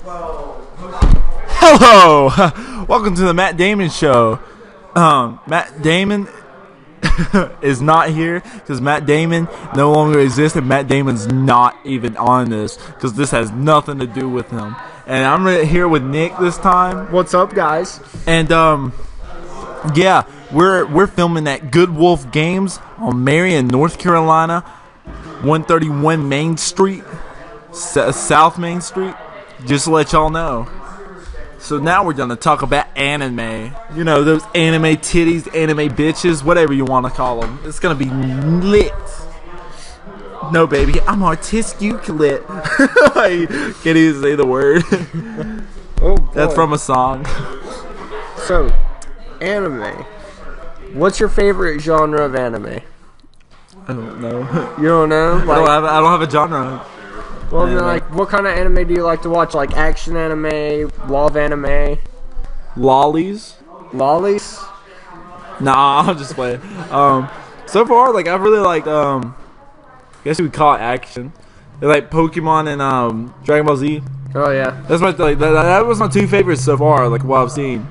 Hello, welcome to the Matt Damon Show. Matt Damon is not here because Matt Damon no longer exists, and Matt Damon's not even on this because this has nothing to do with him. And I'm here with Nick this time. What's up, guys? And yeah, we're filming at Good Wolf Games on Marion, North Carolina, 131 Main Street, South Main Street. Just to let y'all know. So now we're gonna talk about anime. You know, those anime titties, anime bitches, whatever you want to call them. It's gonna be lit. No, baby, I'm artistic. I can't even say the word. Oh, boy. That's from a song. So, anime. What's your favorite genre of anime? I don't know. You don't know? Like, I don't have a genre. well, then, like, what kind of anime do you like to watch? Like action anime, love anime, Lollies? lollies? Nah, I'm just playing. So far, like, I really like, I guess you would call it action. They're like Pokemon and Dragon Ball Z. Oh yeah, That's my that was my two favorites so far. Like what I've seen.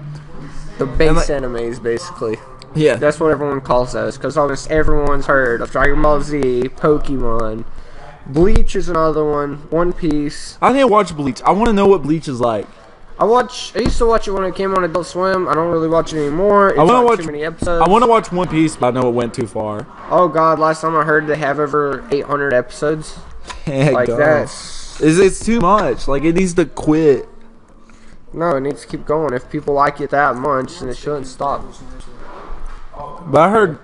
the base like- animes basically. Yeah, That's what everyone calls those, because almost everyone's heard of Dragon Ball Z, Pokemon. Bleach is another one. One Piece. I didn't watch Bleach. I want to know what Bleach is like. I used to watch it when it came on Adult Swim. I don't really watch it anymore. It's I want to not watch. too many episodes. I want to watch One Piece, but I know it went too far. Oh god, last time I heard they have over 800 episodes. Heck Like no. that. It's too much. Like it needs to quit. No, it needs to keep going. If people like it that much, then it shouldn't stop. But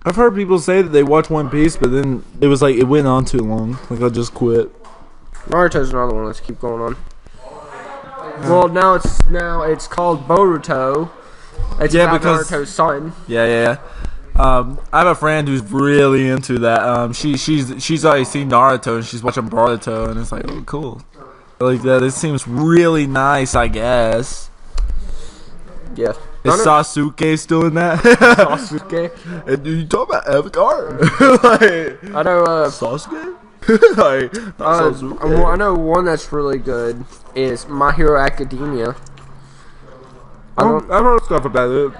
I've heard people say that they watch One Piece, but then it was like it went on too long. Like I just quit. Naruto's another one. Let's keep going on. Well, now it's called Boruto. It's Yeah, about because- Naruto's son. Yeah. I have a friend who's really into that. She's already seen Naruto and she's watching Boruto, and it's like, oh, cool. Like that. It seems really nice, I guess. Yeah. Is Sasuke still in that? Sasuke? And you talk about Avatar? Like, I know. Sasuke? Like, not Sasuke. I know one that's really good is My Hero Academia. I've heard stuff about it.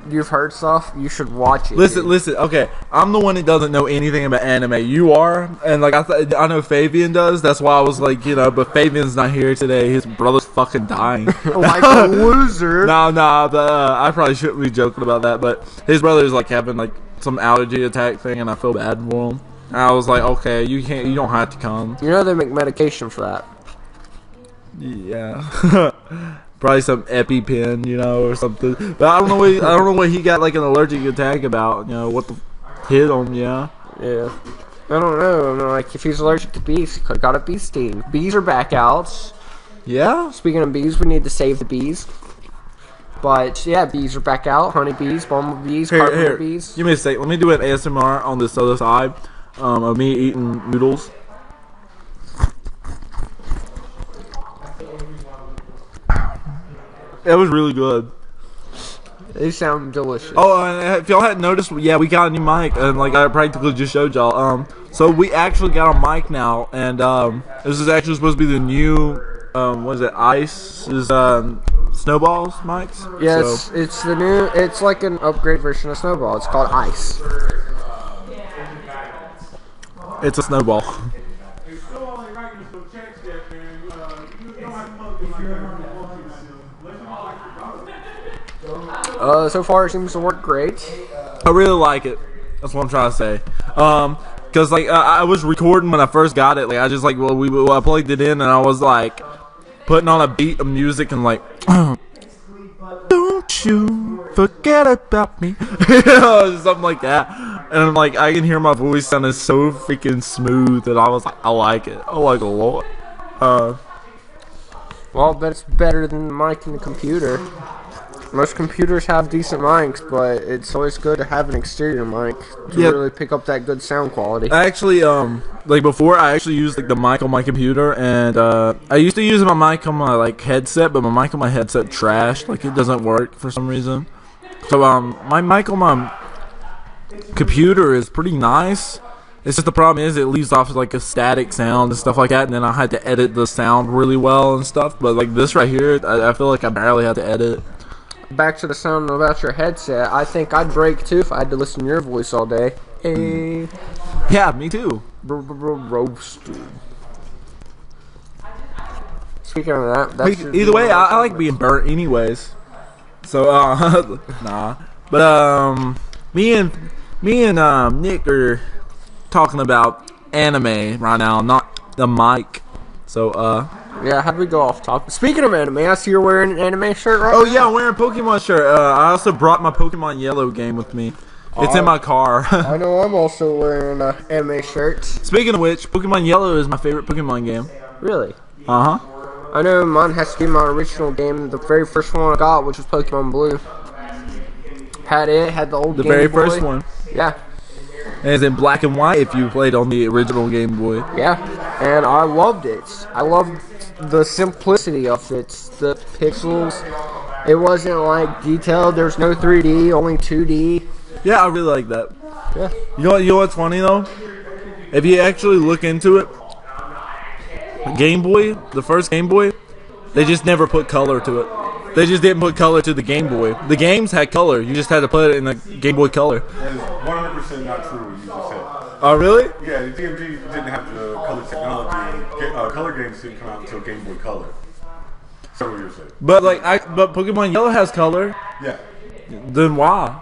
You've heard stuff. You should watch it. Listen, dude. okay. I'm the one that doesn't know anything about anime. You are, and like I know Fabian does. That's why I was like, but Fabian's not here today. His brother's fucking dying. Like a loser. No, but I probably shouldn't be joking about that. But his brother's like having like some allergy attack thing, and I feel bad for him. And I was like, okay, you don't have to come. You know they make medication for that. Yeah. Probably some EpiPen, or something. But I don't know what he got like an allergic attack about. What the hit him? Yeah. Yeah. I don't know. I mean, like, if he's allergic to bees, he could have got a bee sting. Bees are back out. Yeah. Speaking of bees, we need to save the bees. But, yeah, bees are back out. Honeybees, bumblebees, carpenter bees. Give me a sec. Let me do an ASMR on this other side of me eating noodles. It was really good. They sound delicious. Oh, and if y'all hadn't noticed, yeah, we got a new mic, and like I practically just showed y'all. So we actually got a mic now, and this is actually supposed to be the new, what is it? Ice is Snowballs mics. Yes, So, it's the new. It's like an upgrade version of Snowball. It's called Ice. it's a snowball. So far it seems to work great. I really like it. That's what I'm trying to say. Cause like I was recording when I first got it. Like I just like I plugged it in and I was like putting on a beat of music and like, don't you forget about me, something like that. And I'm like I can hear my voice sounding so freaking smooth that I was like I like it. I like it a lot. Well, but it's better than the mic in the computer. Most computers have decent mics, but it's always good to have an exterior mic to really pick up that good sound quality. I actually, like before, I actually used like the mic on my computer, and I used to use my mic on my like headset, but my mic on my headset trashed. Like it doesn't work for some reason. So my mic on my computer is pretty nice. It's just the problem is it leaves off like a static sound and stuff like that, and then I had to edit the sound really well and stuff. But like this right here, I feel like I barely had to edit. Back to the sound about your headset. I think I'd break too if I had to listen to your voice all day. Hey. Yeah, me too. Roasted. Speaking of that, that's Either way, I like being burnt anyways. So nah. But me and Nick are talking about anime right now, not the mic. So yeah, how'd we go off topic? Speaking of anime, I see you're wearing an anime shirt right now. oh yeah, I'm wearing a Pokemon shirt. I also brought my Pokemon Yellow game with me. It's in my car. I know I'm also wearing an anime shirt. Speaking of which, Pokemon Yellow is my favorite Pokemon game. Really? Uh-huh. I know mine has to be my original game. The very first one I got, which was Pokemon Blue. Had the old The Game very Boy. first one. Yeah. And it's in black and white if you played on the original Game Boy. Yeah. And I loved it. I loved the simplicity of it. The pixels. It wasn't like detailed. There's no 3D, only 2D. Yeah, I really like that. Yeah. You know what's funny though? If you actually look into it, Game Boy, the first Game Boy, they just never put color to it. They just didn't put color to the Game Boy. The games had color. You just had to put it in a Game Boy Color. That is 100% not true what you just said. Oh, really? Yeah, the DMG didn't have the color technology. Color games didn't come out until Game Boy Color. Several years later. But but Pokemon Yellow has color. Yeah. Then why?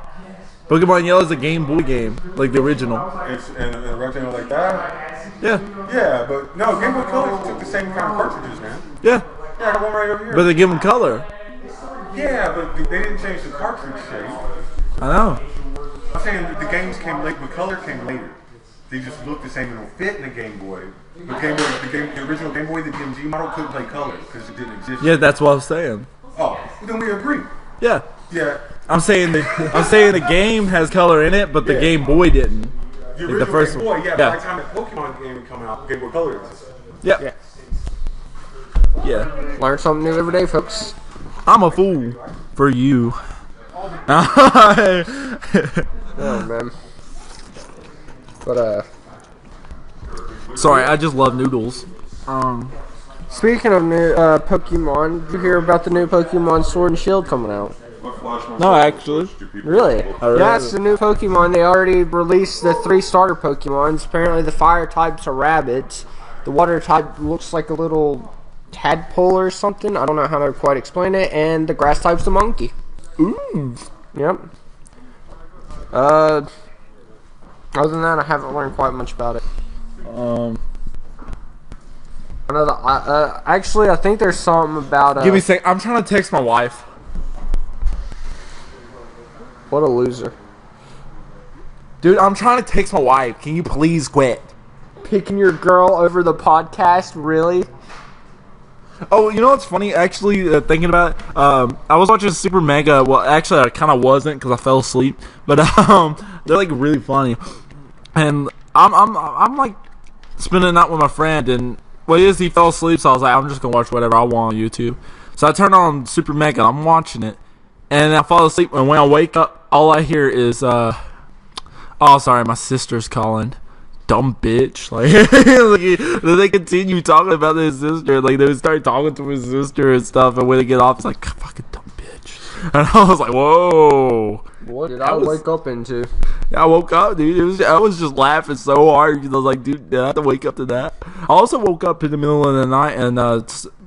Pokemon Yellow is a Game Boy game, like the original. It's and a rectangle like that. Yeah. Yeah, but no, Game Boy Color took the same kind of cartridges, man. Yeah. Yeah, I got one right over here. But they give them color. Yeah, but they didn't change the cartridge shape. I know. I'm saying that the games came late, but color came later. They just look the same and don't fit in the Game Boy. The original Game Boy, the DMG model, couldn't play color because it didn't exist. Yeah, that's what I'm saying. Oh, well, then we agree. Yeah. Yeah. I'm saying the game has color in it, but the Yeah. Game Boy didn't. The Like original the first Game Boy, one. yeah, Yeah. by the time the Pokemon game coming out, Game Boy Color existed. Yeah. Yeah. Yeah. Learn something new every day, folks. I'm a fool for you. Oh, man. But, Sorry, I just love noodles. speaking of new Pokemon, did you hear about the new Pokemon Sword and Shield coming out? No, actually. Really? read Yeah, it's it. the new Pokemon. They already released the 3 starter Pokemons. Apparently the fire type's a rabbit. The water type looks like a little tadpole or something. I don't know how to quite explain it. And the grass type's a monkey. Ooh. Yep. Other than that, I haven't learned quite much about it. Actually, I think there's something about. Give me a sec. I'm trying to text my wife. What a loser. Dude, I'm trying to text my wife. Can you please quit? Picking your girl over the podcast, really? Oh, you know what's funny? Actually, thinking about it, I was watching Super Mega. Well, actually, I kind of wasn't because I fell asleep. But they're like really funny, and I'm like spending the night with my friend, and he fell asleep. So I was like, I'm just gonna watch whatever I want on YouTube. So I turned on Super Mega. And I'm watching it, and I fall asleep. And when I wake up, all I hear is oh, sorry, my sister's calling. Dumb bitch. Like they continue talking about his sister. Like they start talking to his sister and stuff. And when they get off, it's like fucking dumb bitch. And I was like, whoa. What did I wake up into? I woke up, dude. I was just laughing so hard. I was like, dude, did I have to wake up to that? I also woke up in the middle of the night and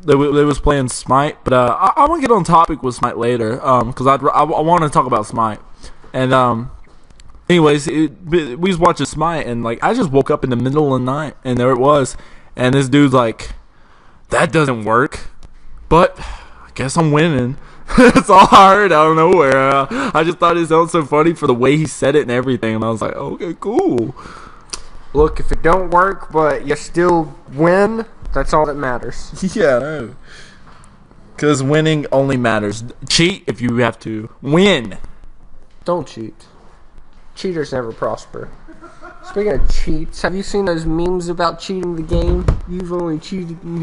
they was playing Smite. But I'm gonna get on topic with Smite later. Because I want to talk about Smite. And anyways, we was watching Smite, and like I just woke up in the middle of the night, and there it was, and this dude's like, "That doesn't work," but I guess I'm winning. That's all I heard out of nowhere. I just thought it sounded so funny for the way he said it and everything, and I was like, "Okay, cool." Look, if it don't work, but you still win, that's all that matters. Yeah, because winning only matters. Cheat if you have to. Win. Don't cheat. Cheaters never prosper. Speaking of cheats, have you seen those memes about cheating the game? You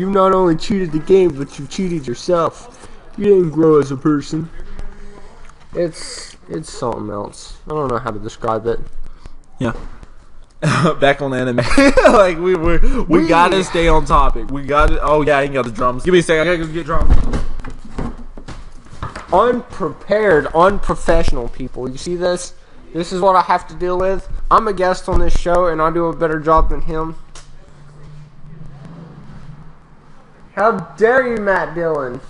not only cheated the game, but you cheated yourself. You didn't grow as a person. It's something else. I don't know how to describe it. Yeah. Back on anime. Like we gotta stay on topic. We gotta. Oh yeah, I ain't got the drums. Give me a second. I gotta go get drums. Unprepared, unprofessional people. You see this? This is what I have to deal with. I'm a guest on this show, and I do a better job than him. How dare you, Matt Dillon?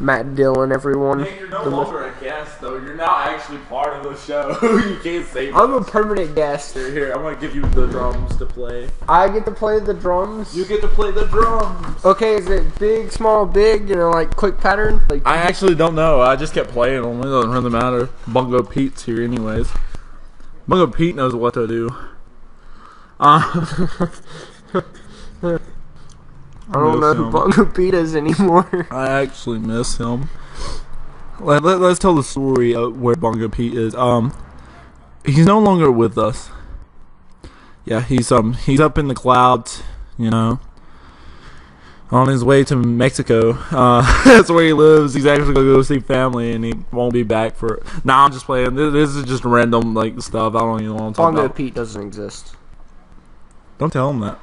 Matt Dillon, everyone. Nick, you're no longer a guest, though. You're now actually part of the show. You can't say I'm a permanent guest. Here, I'm gonna give you the drums to play. I get to play the drums. You get to play the drums. Okay, is it big, small, big? You know, like quick pattern? Like I actually don't know. I just kept playing them. It doesn't really matter. Bungo Pete's here, anyways. Bungo Pete knows what to do. I don't know who Bungo Pete is anymore. I actually miss him. Let's tell the story of where Bungo Pete is. He's no longer with us. Yeah, he's up in the clouds, you know, on his way to Mexico. That's where he lives. He's actually gonna go see family, and he won't be back for. Nah, I'm just playing. This is just random like stuff. I don't even want to talk Bungo about. Pete doesn't exist. Don't tell him that,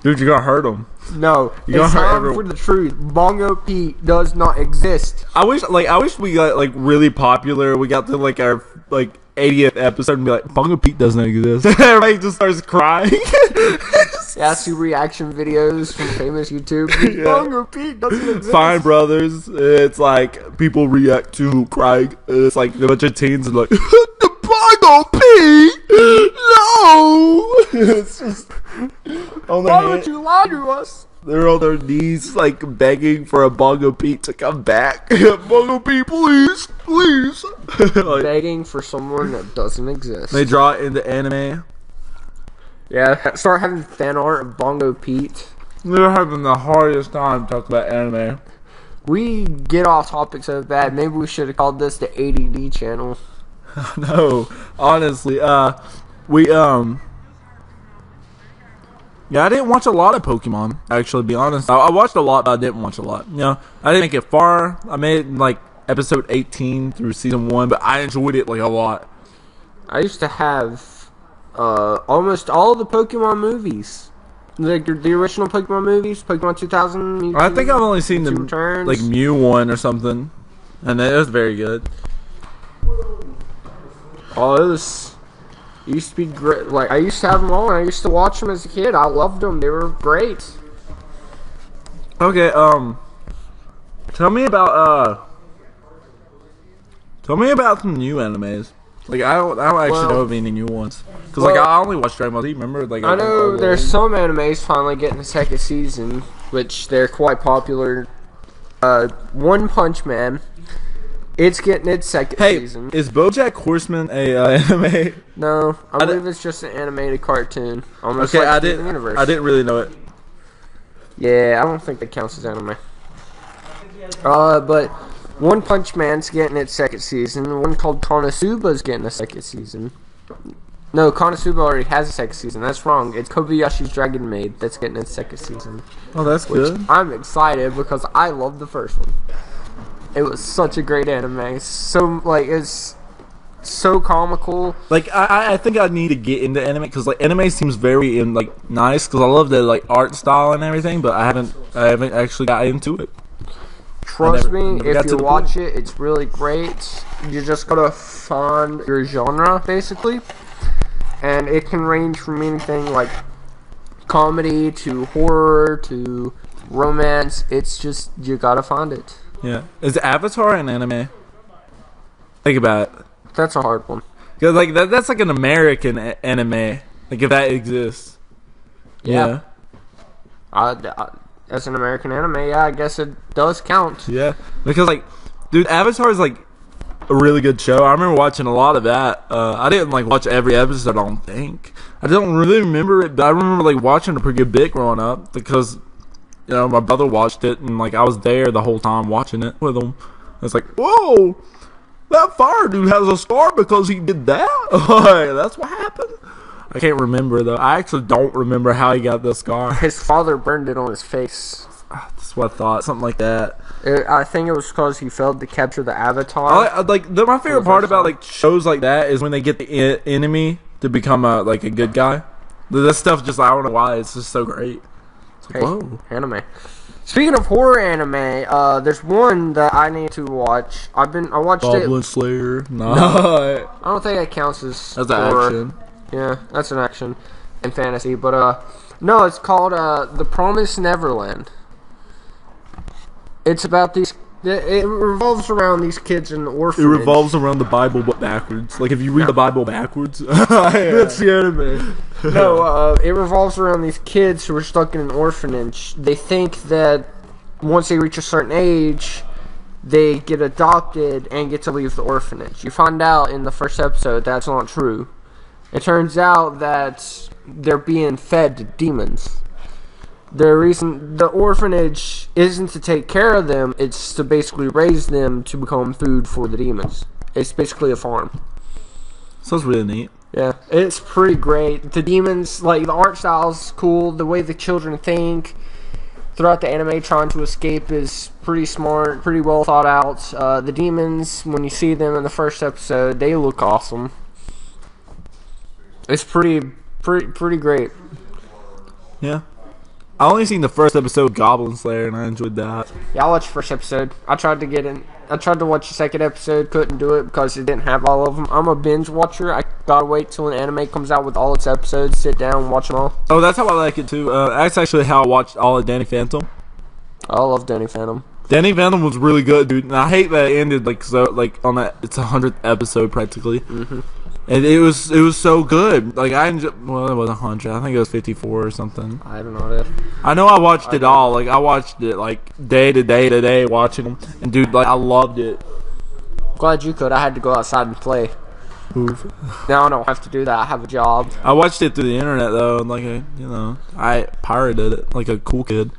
dude. You're gonna hurt him. No, it's time for the truth. Bungo Pete does not exist. I wish we got like really popular. We got to like our like 80th episode and be like, Bungo Pete doesn't exist. Everybody just starts crying. Yeah, I see reaction videos from famous YouTube. Yeah. Bungo Pete doesn't exist. Fine Brothers. It's like people react to crying. It's like a bunch of teens and like, Bungo Pete, no. It's just. Why would you lie to us? They're on their knees, like begging for a Bungo Pete to come back. Bungo Pete, please, please. Like, begging for someone that doesn't exist. they draw it into anime. Yeah, start having fan art of Bungo Pete. They're having the hardest time talking about anime. We get off topic so bad. Maybe we should have called this the ADD channel. No, honestly, yeah, I didn't watch a lot of Pokemon, actually, to be honest. I watched a lot, but I didn't watch a lot. You know, I didn't make it far. I made like episode 18 through season 1, but I enjoyed it like a lot. I used to have almost all the Pokemon movies. Like the original Pokemon movies, Pokemon 2000, Mewtwo, I think I've only seen the Returns. like Mew one or something, and it was very good. Oh, it used to be great. Like I used to have them all, and I used to watch them as a kid. I loved them. They were great. Okay, tell me about some new animes. Like I don't actually know of any new ones. Cause like I only watched Dragon Ball Z. Remember, like I know there's some animes finally getting a second season, which they're quite popular. One Punch Man. It's getting its second season. Is BoJack Horseman a anime? No, I believe it's just an animated cartoon. Almost Okay, like I Steven Universe. didn't really know it. Yeah, I don't think that counts as anime. But One Punch Man's getting its second season. One called Konosuba's getting a second season. No, Konosuba already has a second season. That's wrong. It's Kobayashi's Dragon Maid that's getting its second season. Oh, that's good. I'm excited because I love the first one. It was such a great anime. So it's so comical. Like I think I need to get into anime because like anime seems very nice because I love the like art style and everything, but I haven't actually got into it. Trust me, if you watch it, it's really great. You just gotta find your genre basically, and it can range from anything like comedy to horror to romance. It's just you gotta find it. Yeah, is Avatar an anime? Think about it. That's a hard one. Cause like that's like an American anime. Like if that exists. Yeah. As an American anime, yeah, I guess it does count. Yeah, because like, dude, Avatar is like a really good show. I remember watching a lot of that. I didn't like watch every episode. I don't think. I don't really remember it, but I remember like watching a pretty good bit growing up because. You know, my brother watched it, and, like, I was there the whole time watching it with him. It's like, whoa, that fire dude has a scar because he did that? That's what happened? I can't remember, though. I actually don't remember how he got the scar. His father burned it on his face. That's what I thought. Something like that. I think it was because he failed to capture the avatar. My favorite part about, like, shows like that is when they get the enemy to become a good guy. That stuff just I don't know why it's just so great. It's like, Hey, whoa. anime. Speaking of horror anime, there's one that I need to watch. I watched Goblin it. Slayer. No. I don't think it counts as That's an horror. action. Yeah, that's an action and fantasy. But no, it's called The Promised Neverland. It's about these. It revolves around these kids in the It orphanage. revolves around the Bible but backwards. Like if you read the Bible backwards, that's the anime. No, it revolves around these kids who are stuck in an orphanage. They think that once they reach a certain age, they get adopted and get to leave the orphanage. You find out in the first episode that's not true. It turns out that they're being fed to demons. The orphanage isn't to take care of them, it's to basically raise them to become food for the demons. It's basically a farm. Sounds really neat. Yeah, it's pretty great. The demons, like, the art style's cool. The way the children think throughout the anime trying to escape is pretty smart, pretty well thought out. The demons, when you see them in the first episode, they look awesome. It's pretty great. Yeah. I only seen the first episode of Goblin Slayer and I enjoyed that. Yeah, I watched the first episode. I tried to watch the second episode, couldn't do it because it didn't have all of them. I'm a binge watcher. I gotta wait till an anime comes out with all its episodes, sit down and watch them all. Oh, that's how I like it too. That's actually how I watched all of Danny Phantom. I love Danny Phantom. Danny Phantom was really good, dude. And I hate that it ended on that. It's 100th episode practically. Mm-hmm. And it was so good. Like I enjoyed. Well, it wasn't 100. I think it was 54 or something. I have no idea. I know I watched it all. Like I watched it like day to day watching them. And dude, like I loved it. Glad you could. I had to go outside and play. Oof. Now I don't have to do that. I have a job. I watched it through the internet though. And I pirated it like a cool kid.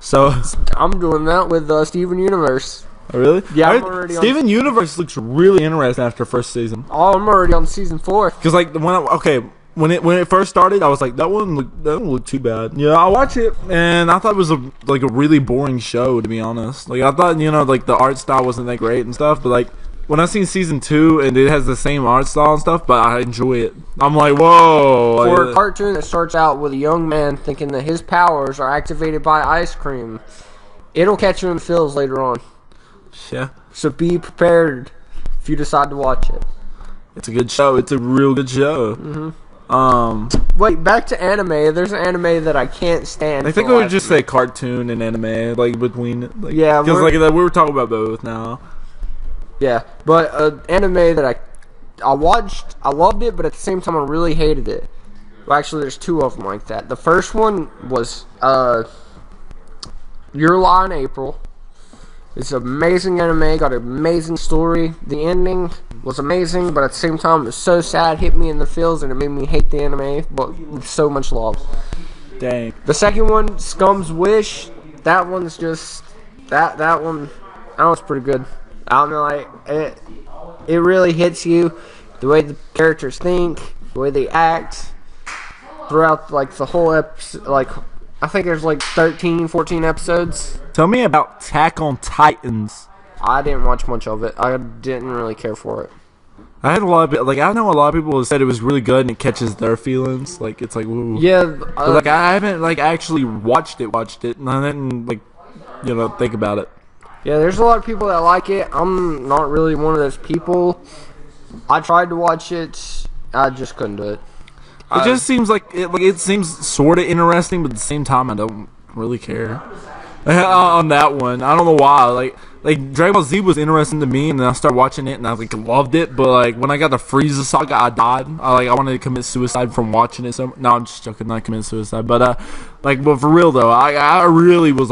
So I'm doing that with Steven Universe. oh, really? Yeah, I'm already on- Steven Universe looks really interesting after first season. Oh, I'm already on season 4. Cause like when it first started, I was like that don't look too bad. Yeah, I watched it and I thought it was a really boring show to be honest. Like I thought like the art style wasn't that great and stuff, but like when I seen season 2 and it has the same art style and stuff, but I enjoy it. I'm like whoa. For like, a cartoon that starts out with a young man thinking that his powers are activated by ice cream, it'll catch you in the feels later on. yeah, So be prepared if you decide to watch it. it's a good show. It's a real good show. Mm-hmm. Wait, back to anime. There's an anime that I can't stand. I think we would just say cartoon and anime, like between. Like, Yeah, because we're- like we were talking about both now. Yeah, but anime that I watched, I loved it, but at the same time I really hated it. Well, actually, there's 2 of them like that. The first one was Your Lie in April. It's an amazing anime, got an amazing story. The ending was amazing, but at the same time it was so sad, hit me in the feels, and it made me hate the anime, but with so much love. Dang. The second one, Scum's Wish, that one's just that one. That one's pretty good. I don't know, like it really hits you, the way the characters think, the way they act throughout like the whole episode. Like I think there's like 13, 14 episodes. Tell me about Attack on Titans. I didn't watch much of it. I didn't really care for it. I had a lot of I know a lot of people have said it was really good and it catches their feelings. Like it's like woo. Yeah, But, like I haven't actually watched it, and I didn't think about it. yeah. There's a lot of people that like it. I'm not really one of those people. I tried to watch it. I just couldn't do it. It just seems like it seems sort of interesting, but at the same time I don't really care on that one. I don't know why. Like Dragon Ball Z was interesting to me, and then I started watching it, and I loved it. But like when I got the Frieza saga, I died. I wanted to commit suicide from watching it. So no, I'm just joking. Not commit suicide, but but for real though, I really was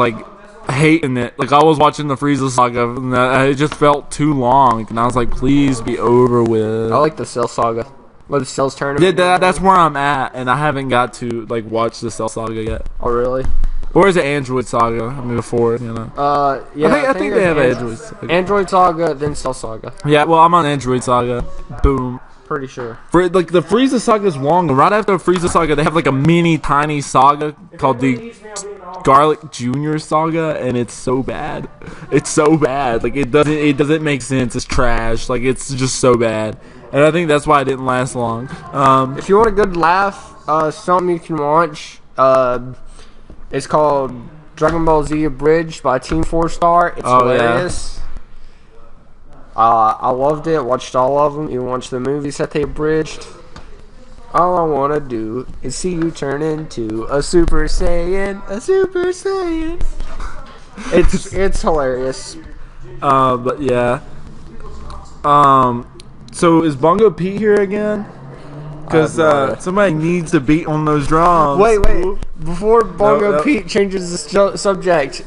hating it. Like I was watching the Frieza saga, and it just felt too long, and I was like, please be over with. I like the Cell Saga. Or the Cell's tournament. Yeah, that's where I'm at, and I haven't got to watch the Cell Saga yet. Oh really? Or is it Android Saga? I mean, before Yeah. I think they have Android Saga. Android Saga, then Cell Saga. Yeah, well, I'm on Android Saga. Boom. Pretty sure. For the Frieza Saga is long, and right after Frieza Saga, they have a mini tiny saga called the Garlic Junior Saga, and it's so bad. It's so bad. It doesn't make sense. It's trash. It's just so bad. and I think that's why it didn't last long. If you want a good laugh, something you can watch, it's called Dragon Ball Z Abridged by Team 4 Star. It's hilarious. I loved it. Watched all of them. You watched the movies that they abridged. All I want to do is see you turn into a Super Saiyan. A Super Saiyan. It's hilarious. But yeah. So is Bongo Pete here again? Because somebody needs to beat on those drums. Wait. Before Bongo Pete changes the subject,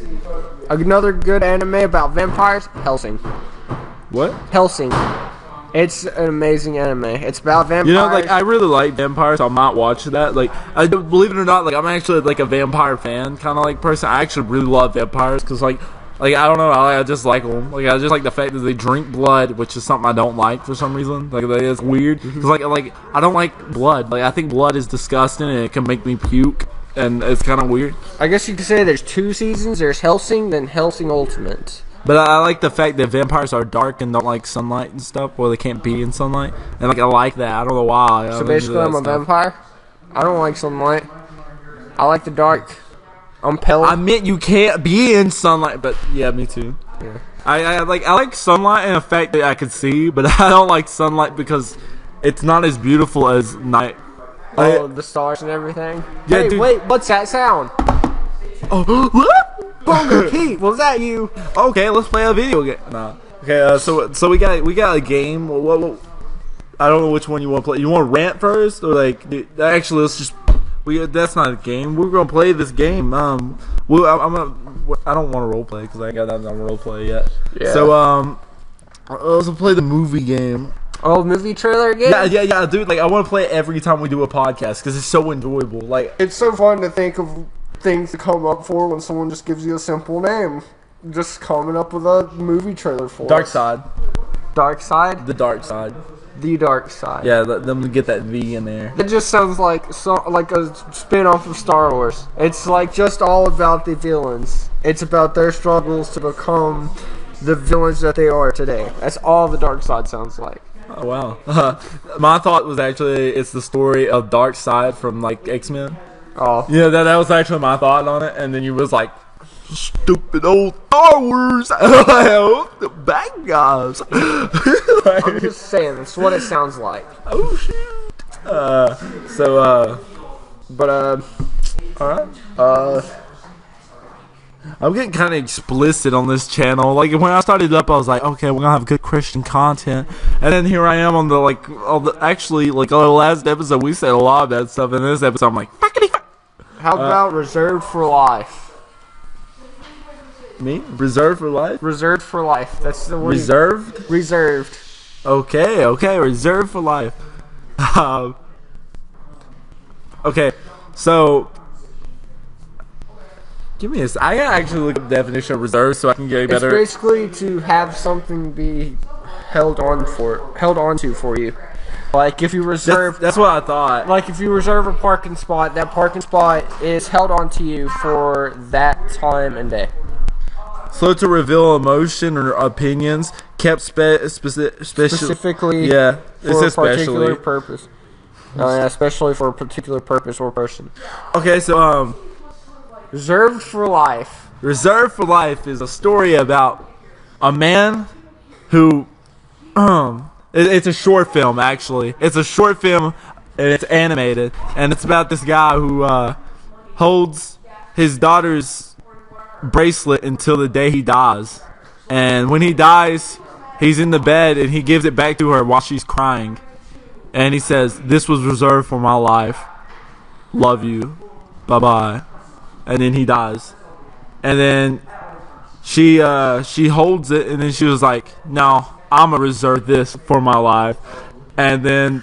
another good anime about vampires, Hellsing. What? Hellsing. It's an amazing anime. It's about vampires. You know, like, I really like vampires. I might watch that. Like, believe it or not, like, I'm actually like a vampire fan kind of like person. I actually really love vampires because like I don't know, I just like them. Like, I just like the fact that they drink blood, which is something I don't like for some reason. Like, it's weird. Cause like I don't like blood. Like, I think blood is disgusting and it can make me puke, and it's kind of weird. I guess you could say there's 2 seasons. There's Hellsing, then Hellsing Ultimate. But I like the fact that vampires are dark and don't like sunlight and stuff, or they can't be in sunlight. And like I like that. I don't know why. So basically, I'm a vampire. I don't like sunlight. I like the dark. I'm pale. I meant you can't be in sunlight, but yeah, me too. Yeah. I like sunlight and the fact that I can see, but I don't like sunlight because it's not as beautiful as night. Oh, the stars and everything. Yeah, hey, dude. wait, what's that sound? Oh, what? Bongo Pete, was that you? Okay, let's play a video game. Nah. Okay, so we got a game. What, I don't know which one you want to play. You want to rant first, or like? Actually, let's just. That's not a game. We're gonna play this game. I don't want to role play because I ain't got nothing on role play yet. Yeah. So let's play the movie game. Oh, movie trailer again? Yeah, dude. Like, I want to play it every time we do a podcast because it's so enjoyable. Like, it's so fun to think of things to come up for when someone just gives you a simple name. Just coming up with a movie trailer for Dark us. Side. Dark Side? The Dark Side. The Dark Side. Yeah, let them get that V in there. It just sounds like a spin-off of Star Wars. It's like just all about the villains. It's about their struggles to become the villains that they are today. That's all the Dark Side sounds like. Oh, wow. My thought was actually it's the story of Dark Side from, like, X-Men. Oh. Yeah, that was actually my thought on it, and then you was like, stupid old Star Wars, the bad guys. I'm just saying, that's what it sounds like. Oh, shoot. Alright. I'm getting kind of explicit on this channel. Like, when I started up, I was like, okay, we're gonna have good Christian content, and then here I am on the actually, like, on the last episode, we said a lot of that stuff. In this episode, I'm like, how about Reserved for Life? Me? Reserved for life? Reserved for life. That's the word. Reserved? Reserved. Okay, reserved for life. Okay, so give me this. I gotta actually look up the definition of reserved so I can get a better. It's basically to have something be held on to for you. Like if you reserve. That's what I thought. Like if you reserve a parking spot, that parking spot is held on to you for that time and day. So to reveal emotion or opinions kept specifically, yeah, for a particular purpose. Yeah, especially for a particular purpose or person. Okay, so Reserved for Life. Reserved for Life is a story about a man who it's a short film actually. It's a short film and it's animated, and it's about this guy who holds his daughter's bracelet until the day he dies, and when he dies he's in the bed and he gives it back to her while she's crying, and he says, "This was reserved for my life, love you, bye bye," and then he dies, and then she holds it, and then she was like, "No, I'm gonna reserve this for my life," and then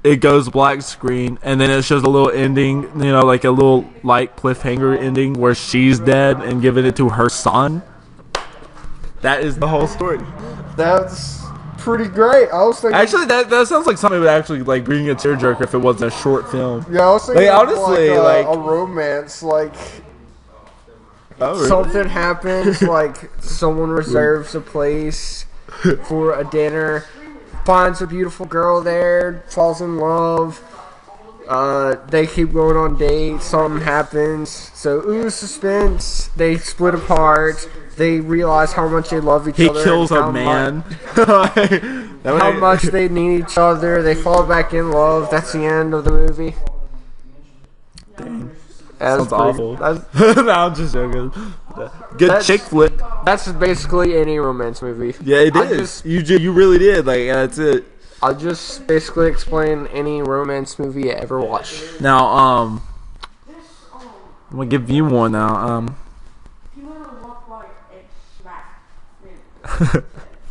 it goes black screen, and then it shows a little ending, like a little light cliffhanger ending where she's dead and giving it to her son. That is the whole story. That's pretty great. I was thinking. Actually, that sounds like something that would actually like bring a tearjerker if it wasn't a short film. Yeah, I was thinking honestly, like a romance, like. Oh, really? Something happens, like someone reserves a place for a dinner, finds a beautiful girl there, falls in love. They keep going on dates. Something happens. So, suspense. They split apart. They realize how much they love each He other. kills and a man. How much they need each other. They fall back in love. That's the end of the movie. Dang. That's Sounds awful. That's, No, I'm just joking. Good chick flick. that's basically any romance movie. Yeah, it I is. You really did. Like, that's it. I'll just basically explain any romance movie you ever watched. Now, I'm gonna give you one now. You want to look like a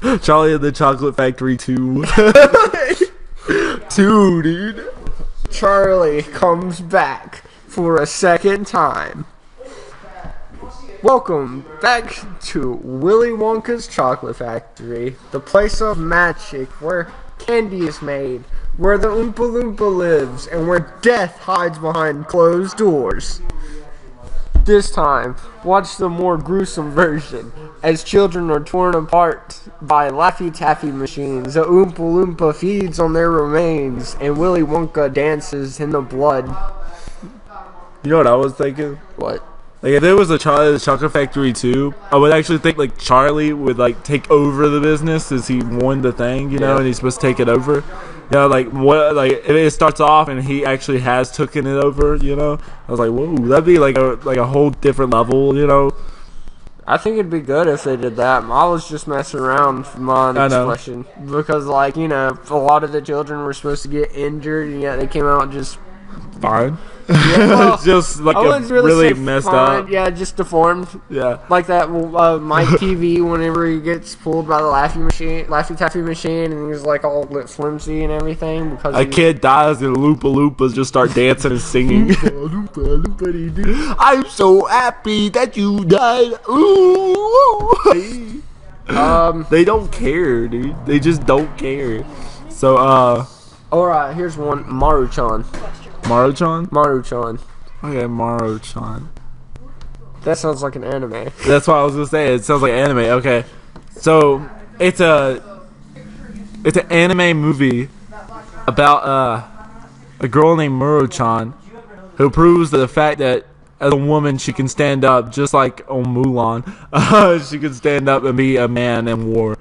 smack. Charlie and the Chocolate Factory 2. 2, dude. Charlie comes back for a second time. Welcome back to Willy Wonka's Chocolate Factory, the place of magic where candy is made, where the Oompa Loompa lives, and where death hides behind closed doors. This time, watch the more gruesome version, as children are torn apart by Laffy Taffy machines, the Oompa Loompa feeds on their remains, and Willy Wonka dances in the blood. You know what I was thinking? What? Like, if there was a Charlie and the Chocolate Factory 2, I would actually think, like, Charlie would, like, take over the business as he won the thing, you know, and he's supposed to take it over. You know, like, what, like, if it starts off and he actually has taken it over, you know? I was like, whoa, that'd be, like a whole different level, you know? I think it'd be good if they did that. I was just messing around for my I know. expression. Because, like, you know, a lot of the children were supposed to get injured, and yet they came out just... Fine. well, just, like, I wouldn't really say messed fine. up. Yeah, just deformed. Yeah. Like that Mike TV whenever he gets pulled by the Laffy Taffy machine, and he's like all flimsy and everything because A kid dies and Loompa Loompas just start dancing and singing. I'm so happy that you died. Ooh. They don't care, dude. They just don't care. So, Alright, here's one. Maruchan. Maruchan? Maruchan. Okay, Maruchan. That sounds like an anime. That's what I was gonna say. It sounds like anime. Okay, so it's an anime movie about a girl named Muro-chan who proves the fact that as a woman she can stand up just like on Mulan. She can stand up and be a man in war.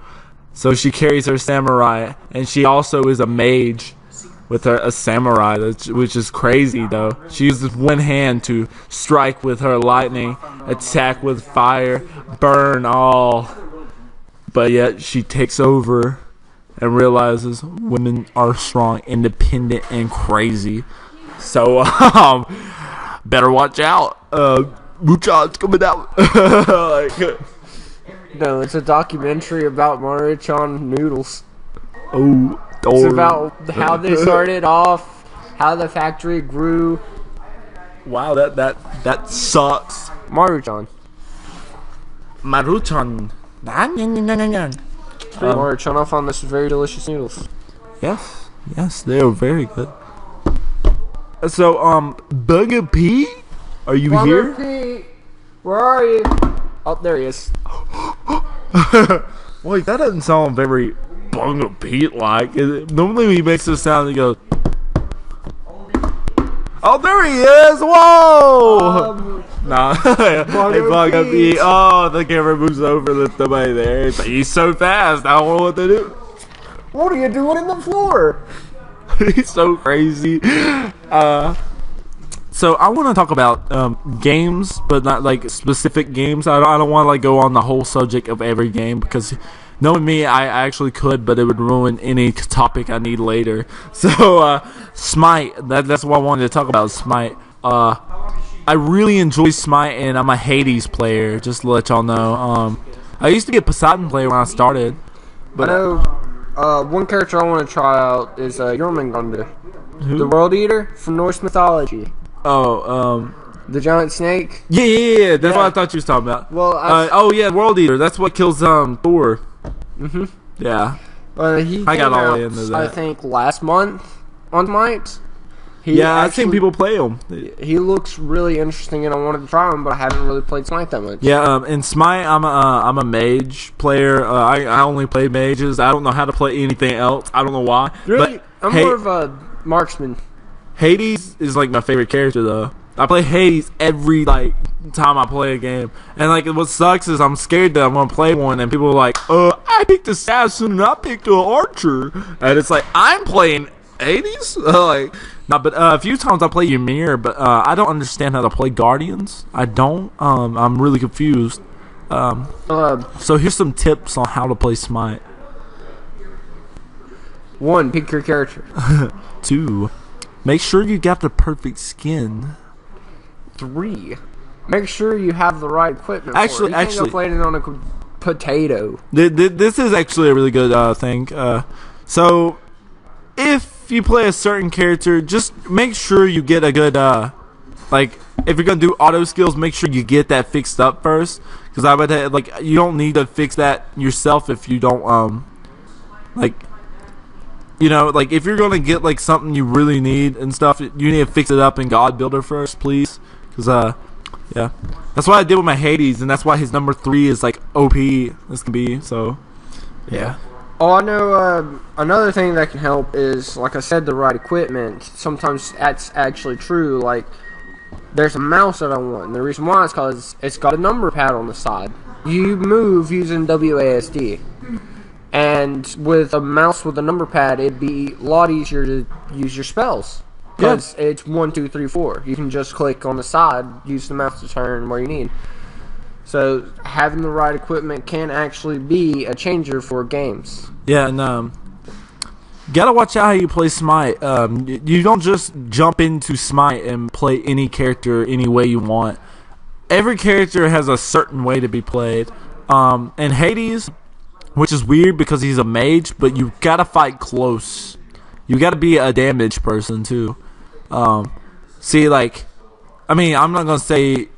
So she carries her samurai, and she also is a mage with a samurai, which is crazy though. She uses one hand to strike with her lightning, attack with fire, burn all. But yet she takes over and realizes women are strong, independent, and crazy. So, better watch out. Muchan's coming out. No, it's a documentary about Maruchan noodles. Oh, It's about how they started off, how the factory grew. wow, that sucks. Maruchan. Maruchan. Maruchan off on this very delicious noodles. Yes, they are very good. So, Bugger P, are you here? Pete, where are you? Oh, there he is. Wait, that doesn't sound very Bugger Pete like. Normally he makes this sound and he goes, oh, there he is! Whoa! Nah, hey, Bugger Pete. Oh, the camera moves over, there's nobody there. It's like, he's so fast, I don't know what to do. What are you doing in the floor? He's so crazy. So I want to talk about games, but not like specific games. I don't want to like go on the whole subject of every game because knowing me, I actually could, but it would ruin any topic I need later. So Smite, that's what I wanted to talk about. Smite. I really enjoy Smite, and I'm a Hades player. Just to let y'all know. I used to be a Poseidon player when I started, but I know one character I want to try out is Jormungandr, the World Eater from Norse mythology. The giant snake. Yeah. That's what I thought you was talking about. Well, World Eater. That's what kills Thor. Mhm. Yeah. He I got came all the out, way into that. I think last month on Smite. Yeah, I've seen people play them. He looks really interesting, and I wanted to try him, but I haven't really played Smite that much. Yeah, in Smite, I'm a mage player. I only play mages. I don't know how to play anything else. I don't know why. Really, But I'm more of a marksman. Hades is like my favorite character though. I play Hades every time I play a game, and what sucks is I'm scared that I'm gonna play one, and people are like, I picked assassin and I picked an archer," and it's like I'm playing Hades. But a few times I play Ymir, but I don't understand how to play Guardians. I don't. I'm really confused. So here's some tips on how to play Smite. 1, pick your character. 2, make sure you got the perfect skin. 3, make sure you have the right equipment. Actually, you can't go playing it on a potato. This is actually a really good thing. So if you play a certain character, just make sure you get a good if you're gonna do auto skills, make sure you get that fixed up first. Because I would you don't need to fix that yourself if you don't if you're gonna get something you really need and stuff, you need to fix it up in God Builder first, please. Because yeah, that's what I did with my Hades, and that's why his number 3 is OP. This can be so. Yeah. Oh, I know. Another thing that can help is, like I said, the right equipment. Sometimes that's actually true. There's a mouse that I want, and the reason why is because it's got a number pad on the side. You move using WASD. And with a mouse with a number pad, it'd be a lot easier to use your spells. Because it's 1, 2, 3, 4. You can just click on the side, use the mouse to turn where you need. So having the right equipment can actually be a changer for games. Yeah, and gotta watch out how you play Smite. You don't just jump into Smite and play any character any way you want. Every character has a certain way to be played. And Hades, which is weird because he's a mage, but you gotta fight close. You gotta be a damage person too. I'm not gonna say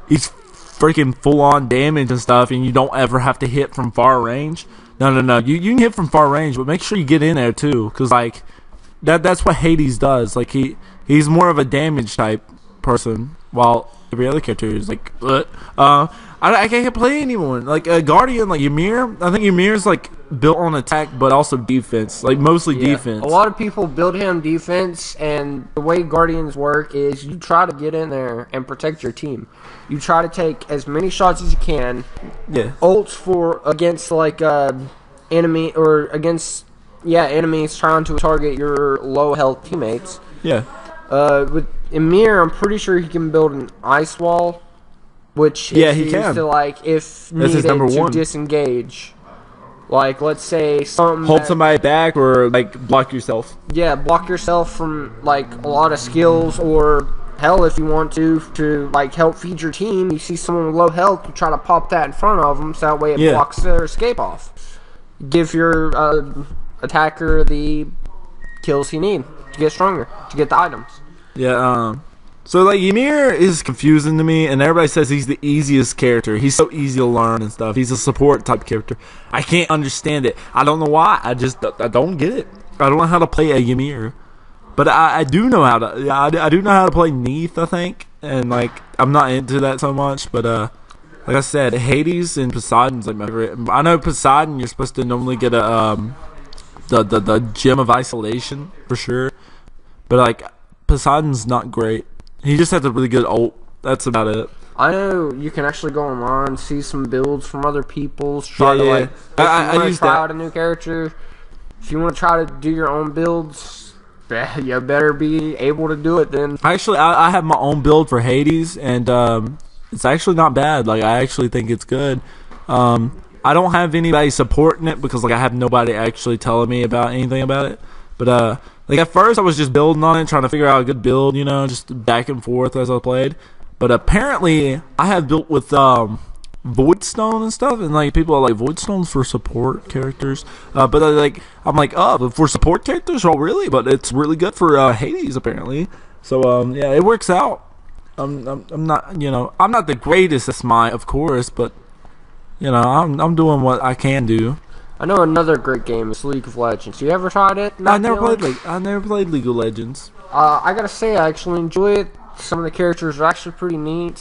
he's freaking full on damage and stuff, and you don't ever have to hit from far range. No. You can hit from far range, but make sure you get in there too, because that's what Hades does. He's more of a damage type person, while every other character is I can't play anyone a Guardian Ymir. I think Ymir's built on attack but also defense, mostly defense. A lot of people build him defense, and the way Guardians work is you try to get in there and protect your team. You try to take as many shots as you can. Yeah. Ults against enemy or against enemies trying to target your low health teammates. Yeah. With Ymir, I'm pretty sure he can build an ice wall, which is he used can. to if That's his needed number to 1. disengage. Let's say something Hold somebody back or block yourself. Yeah, block yourself from a lot of skills, or hell, if you want to help feed your team. You see someone with low health, you try to pop that in front of them, so that way it blocks their escape off. Give your attacker the kills he need to get stronger, to get the items. Yeah. So Ymir is confusing to me, and everybody says he's the easiest character. He's so easy to learn and stuff. He's a support type character. I can't understand it. I don't know why. I don't get it. I don't know how to play a Ymir, but I do know how to. I do know how to play Neith, I think, and I'm not into that so much. But like I said, Hades and Poseidon's my favorite. I know Poseidon, you're supposed to normally get the Gem of Isolation for sure, but Poseidon's not great. He just has a really good ult. That's about it. I know you can actually go online, see some builds from other people's. Try to if you want to try out a new character. If you want to try to do your own builds, you better be able to do it then. Actually, I have my own build for Hades, and it's actually not bad. I actually think it's good. I don't have anybody supporting it because I have nobody actually telling me about anything about it. But at first I was just building on it, trying to figure out a good build, just back and forth as I played. But apparently I have built with Voidstone and stuff, and people are Voidstone's for support characters. But but for support characters, oh really? But it's really good for Hades apparently. So yeah, it works out. I'm not I'm not the greatest at Smite, of course, but I'm doing what I can do. I know another great game is League of Legends. You ever tried it? I never played League of Legends. I gotta say, I actually enjoy it. Some of the characters are actually pretty neat.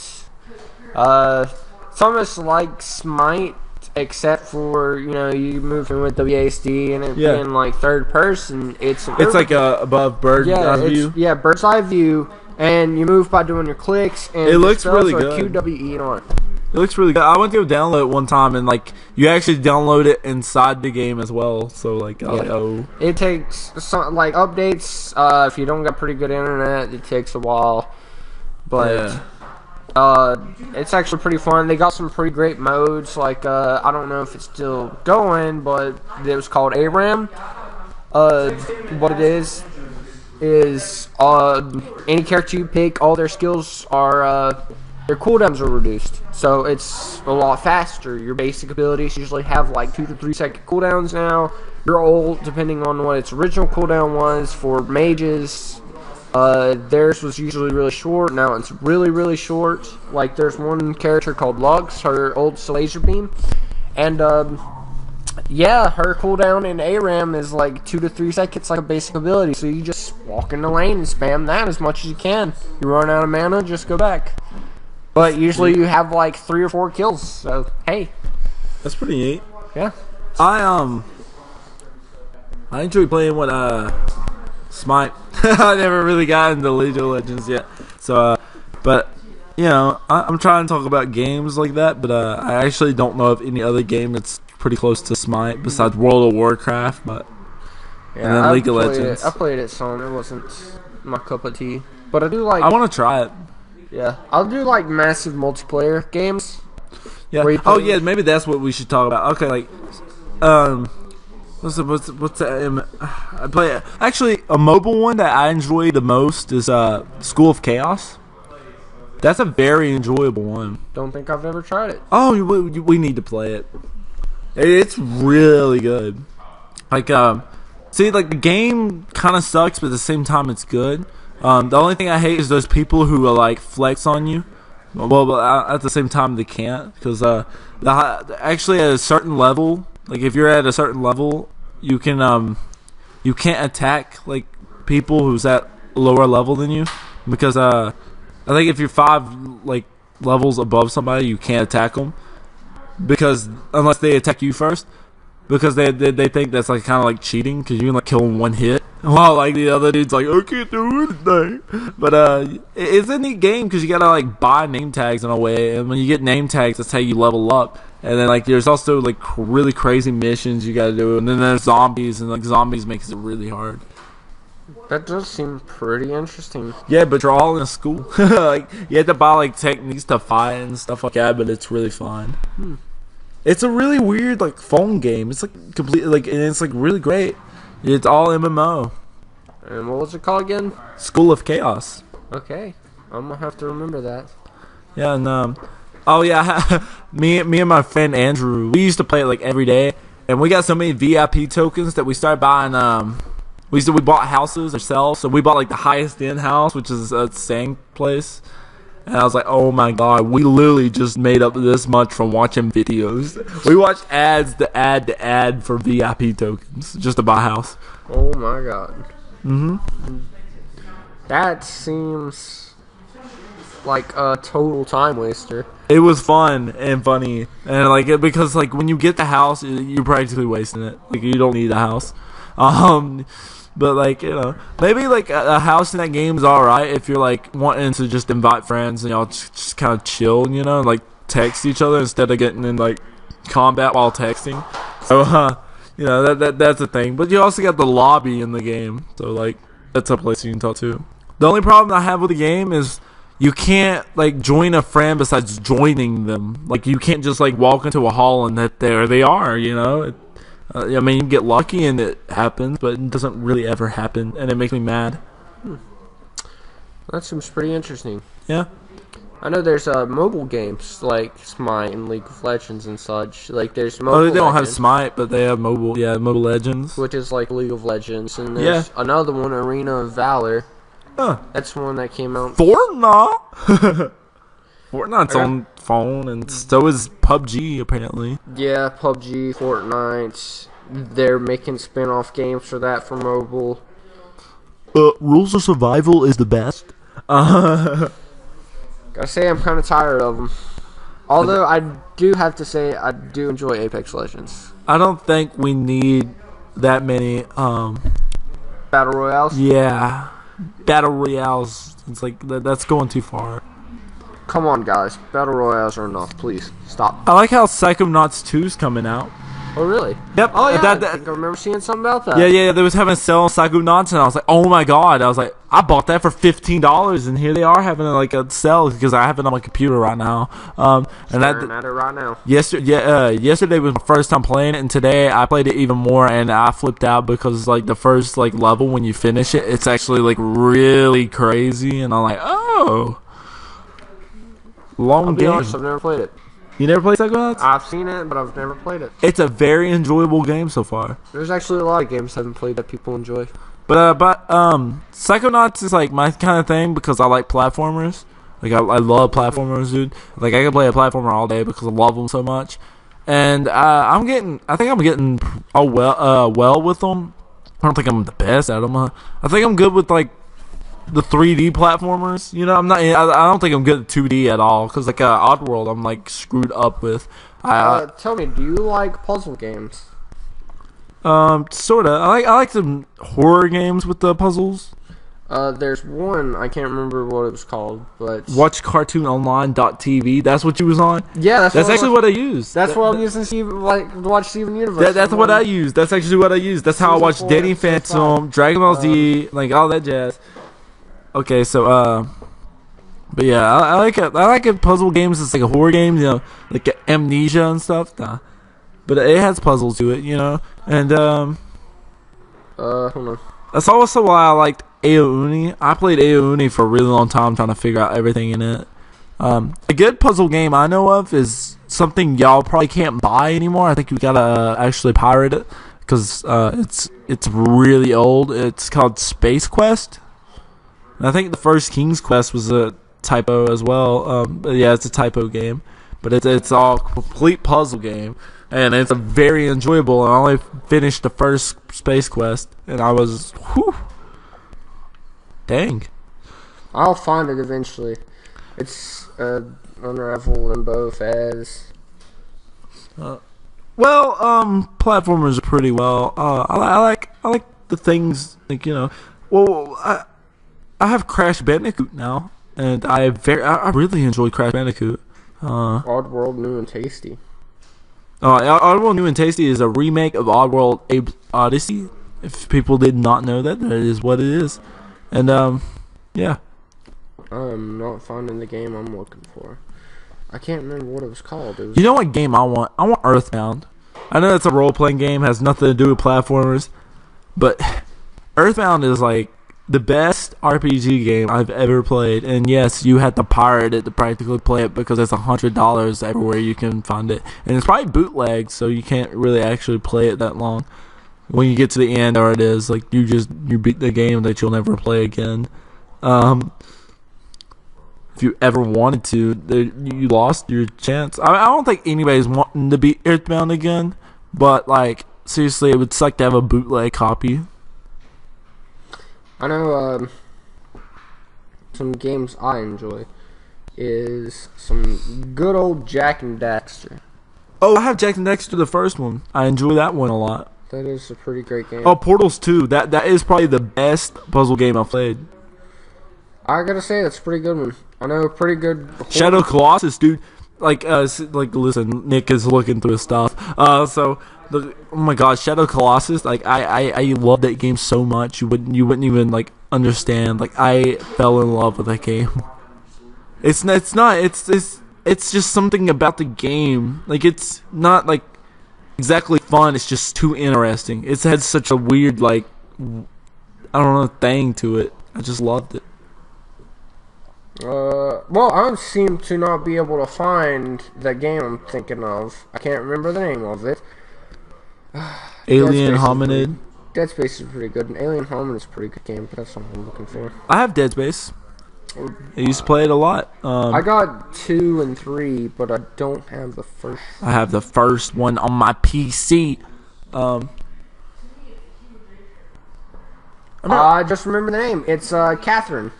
It's almost like Smite, except for, you moving with WASD and it being like third person. It's like a above bird's eye view. Yeah, bird's eye view, and you move by doing your clicks. And it looks really good. QWE and R. It looks really good. I went to download it one time, and like you actually download it inside the game as well. So like, it takes some like updates. If you don't got pretty good internet, it takes a while, but it's actually pretty fun. They got some pretty great modes. Like I don't know if it's still going, but it was called ARAM. What it is any character you pick, all their skills are their cooldowns are reduced, so it's a lot faster. Your basic abilities usually have like 2 to 3 second cooldowns now. Your ult, depending on what its original cooldown was for mages, theirs was usually really short. Now it's really, really short. Like there's one character called Lux, her ult's a laser beam, and her cooldown in ARAM is like 2 to 3 seconds, like a basic ability. So you just walk in the lane and spam that as much as you can. You run out of mana, just go back. But usually you have like 3 or 4 kills, so hey. That's pretty neat. Yeah. I enjoy playing with Smite. I never really got into League of Legends yet. So but I'm trying to talk about games like that, but I actually don't know of any other game that's pretty close to Smite besides World of Warcraft, but and then League of Legends. I played it some. It wasn't my cup of tea. But I do like I want to try it. Yeah, I'll do like massive multiplayer games. Yeah. Oh yeah, maybe that's what we should talk about. Okay, like, what's that? I play actually a mobile one that I enjoy the most is School of Chaos. That's a very enjoyable one. Don't think I've ever tried it. Oh, we need to play it. It's really good. Like see, like the game kind of sucks, but at the same time it's good. The only thing I hate is those people who like flex on you. Well, at the same time they can't, because actually at a certain level, like if you're at a certain level, you can't attack like people who's at lower level than you, because I think if you're 5 like levels above somebody, you can't attack them, because unless they attack you first. Because they think that's like kind of like cheating, because you can like kill them one hit, while like the other dude's like, I can't do anything. But it's a neat game because you gotta like buy name tags in a way, and when you get name tags, that's how you level up. And then like there's also like really crazy missions you gotta do, and then there's zombies, and like zombies makes it really hard. That does seem pretty interesting. Yeah, but you're all in a school. Like you have to buy like techniques to fight and stuff like that, but it's really fun. It's a really weird like phone game. It's like completely like, and it's like really great. It's all MMO. And what was it called again? School of Chaos. Okay, I'm gonna have to remember that. Yeah, and oh yeah, me and my friend Andrew, we used to play it like every day, and we got so many VIP tokens that we started buying. We bought houses ourselves, so we bought like the highest end house, which is a Sang place. And I was like, oh my god, we literally just made up this much from watching videos. We watched ads to ad for VIP tokens just to buy a house. Oh my god. Mm-hmm. That seems like a total time waster. It was fun and funny. And like, because like when you get the house, you're practically wasting it. Like you don't need the house. But like, maybe like a house in that game is alright if you're like wanting to just invite friends and y'all just kind of chill, like text each other instead of getting in like combat while texting. So that's a thing. But you also got the lobby in the game, so like that's a place you can talk to. The only problem I have with the game is you can't like join a friend besides joining them. Like you can't just like walk into a hall and there they are. I mean, you get lucky and it happens, but it doesn't really ever happen, and it makes me mad. That seems pretty interesting. Yeah. I know there's mobile games like Smite and League of Legends and such. Like there's mobile. Oh, they don't Legends, have Smite, but they have mobile. Yeah, Mobile Legends, which is like League of Legends, and there's another one, Arena of Valor. Huh. That's one that came out. Fortnite. Fortnite's on phone, and so is PUBG apparently. Yeah, PUBG, Fortnite. They're making spin-off games for that for mobile. Rules of Survival is the best. Gotta say, I'm kind of tired of them. Although I do have to say, I do enjoy Apex Legends. I don't think we need that many. Battle Royales? Yeah, battle royales. It's like that's going too far. Come on, guys. Battle Royales are enough. Please, stop. I like how Psychonauts 2's coming out. Oh, really? Yep. Oh, yeah. That- I think I remember seeing something about that. Yeah. They was having a sale on Psychonauts, and I was like, oh my god! I was like, I bought that for $15, and here they are having like a sale because I have it on my computer right now. And Staring at it right now. yesterday was my first time playing it, and today I played it even more, and I flipped out because like the first like level when you finish it, it's actually like really crazy, and I'm like, oh, long I'll be game. honest, I've never played it. You never played Psychonauts? I've seen it, but I've never played it. It's a very enjoyable game so far. There's actually a lot of games I haven't played that people enjoy. But Psychonauts is like my kind of thing because I like platformers. Like I love platformers, dude. Like I can play a platformer all day because I love them so much. And I think I'm getting well with them. I don't think I'm the best at them. I think I'm good with like the 3D platformers. You know, I don't think I'm good at 2D at all because like Oddworld, I'm like screwed up with. Tell me, do you like puzzle games? Sorta. I like some horror games with the puzzles. There's one, I can't remember what it was called, but... WatchCartoonOnline.tv. That's what you was on? Yeah, that's actually what I used. That's what I'm using to watch Steven Universe. That's what I use. That's actually what I use. That's how I watch Season 4, Danny Season Phantom, 5. Dragon Ball Z, like all that jazz. Okay, so but yeah, I like it puzzle games. It's like a horror game, you know, like Amnesia and stuff. Nah. But it has puzzles to it, you know. And hold on. that's also why I liked Aouni. I played Aouni for a really long time trying to figure out everything in it. A good puzzle game I know of is something y'all probably can't buy anymore. I think you gotta actually pirate it because it's really old. It's called Space Quest. And I think the first King's Quest was a typo as well. But yeah, it's a typo game. But it's all complete puzzle game. And it's a very enjoyable. I only finished the first Space Quest. And I was, whew. Dang. I'll find it eventually. It's Unravel and both as... Platformers are pretty well. I like the things, like, you know. Well, I have Crash Bandicoot now. And I really enjoy Crash Bandicoot. Oddworld New and Tasty. Oddworld New and Tasty is a remake of Oddworld Abe's Odyssey. If people did not know that, that is what it is. And yeah. I'm not finding the game I'm looking for. I can't remember what it was called. It was... You know what game I want? I want Earthbound. I know it's a role-playing game, has nothing to do with platformers, but Earthbound is like the best RPG game I've ever played. And yes, you had to pirate it to practically play it because it's $100 everywhere you can find it, and it's probably bootleg, so you can't really actually play it that long. When you get to the end, or it is like you beat the game that you'll never play again. If you ever wanted to, you lost your chance. I don't think anybody's wanting to beat Earthbound again, but like seriously, it would suck to have a bootleg copy. I know some games I enjoy is some good old Jak and Daxter. Oh, I have Jak and Daxter, the first one. I enjoy that one a lot. That is a pretty great game. Oh, Portals 2. That is probably the best puzzle game I've played. I gotta say, that's a pretty good one. I know a pretty good... Shadow Colossus, dude. Like, listen, Nick is looking through his stuff. Oh my god, Shadow Colossus. Like, I love that game so much. You wouldn't even like understand. Like, I fell in love with that game. It's just something about the game. Like, it's not like exactly fun. It's just too interesting. It's had such a weird, like, I don't know, thing to it. I just loved it. Well, I seem to not be able to find the game I'm thinking of. I can't remember the name of it. Alien Hominid. Dead Space is pretty good, and Alien Hominid is a pretty good game, but that's not what I'm looking for. I have Dead Space. I used to play it a lot. I got 2 and 3, but I don't have the first. I have the first one on my PC. I just remember the name. It's Catherine.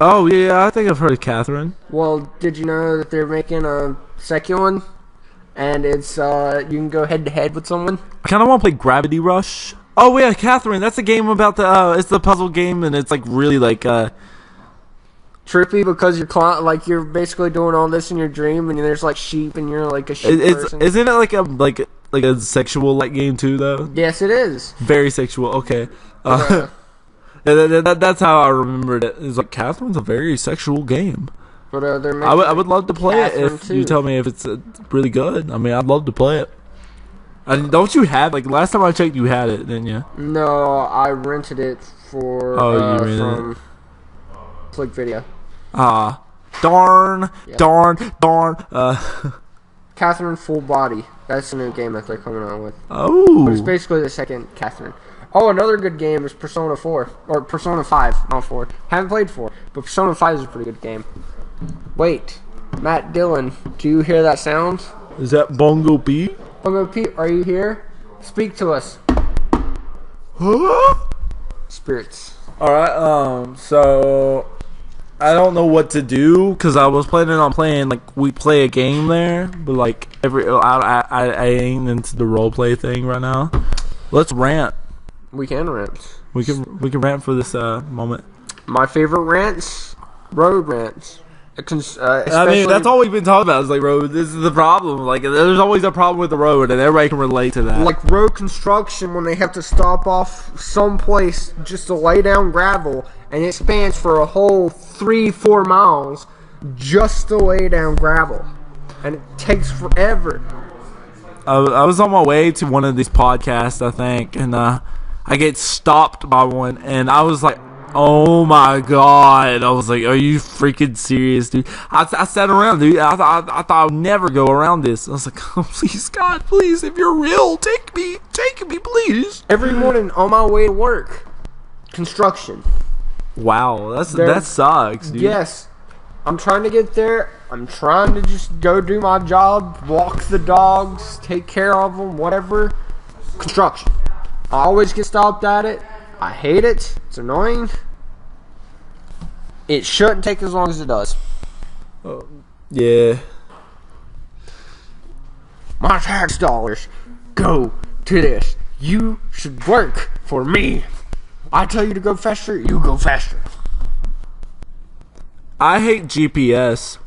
Oh yeah, I think I've heard of Catherine. Well, did you know that they're making a second one? And it's you can go head to head with someone. I kind of want to play Gravity Rush. Oh yeah, Catherine. That's a game about the. It's the puzzle game, and it's like really like. Trippy because you're basically doing all this in your dream, and there's like sheep, and you're like a sheep person. Isn't it like a sexual like game too though? Yes, it is. Very sexual. Okay. That's how I remembered it. It's like Catherine's a very sexual game. But they're making I would love to play it Catherine if too. you tell me if it's really good. I mean, I'd love to play it. And don't you have like last time I checked, you had it, didn't you? No, I rented it for Oh, you rented from Click Video. Darn. Catherine Full Body. That's the new game that they're coming out with. But it's Oh. basically the second Catherine. Oh, another good game is Persona 4. Or Persona 5, not 4. Haven't played 4, but Persona 5 is a pretty good game. Wait, Matt Dillon, do you hear that sound? Is that Bongo B? Bongo Pete, are you here? Speak to us. Spirits. Alright, so I don't know what to do because I was planning on playing like we play a game there, but like I ain't into the roleplay thing right now. Let's rant. We can rant. We can rant for this moment. My favorite rants, road rants. I mean, that's all we've been talking about is like road. This is the problem. Like, there's always a problem with the road, and everybody can relate to that. Like road construction when they have to stop off someplace just to lay down gravel, and it spans for a whole 3-4 miles just to lay down gravel, and it takes forever. I was on my way to one of these podcasts, I think, and I get stopped by one, and I was like, oh my god. I was like, are you freaking serious, dude? I sat around, dude. I thought I would never go around this. I was like, oh, please, God, please, if you're real, take me, please. Every morning on my way to work, construction. Wow, that sucks, dude. Yes. I'm trying to get there. I'm trying to just go do my job, walk the dogs, take care of them, whatever. Construction. I always get stopped at it. I hate it. It's annoying. It shouldn't take as long as it does. Yeah. My tax dollars go to this. You should work for me. I tell you to go faster, you go faster. I hate GPS.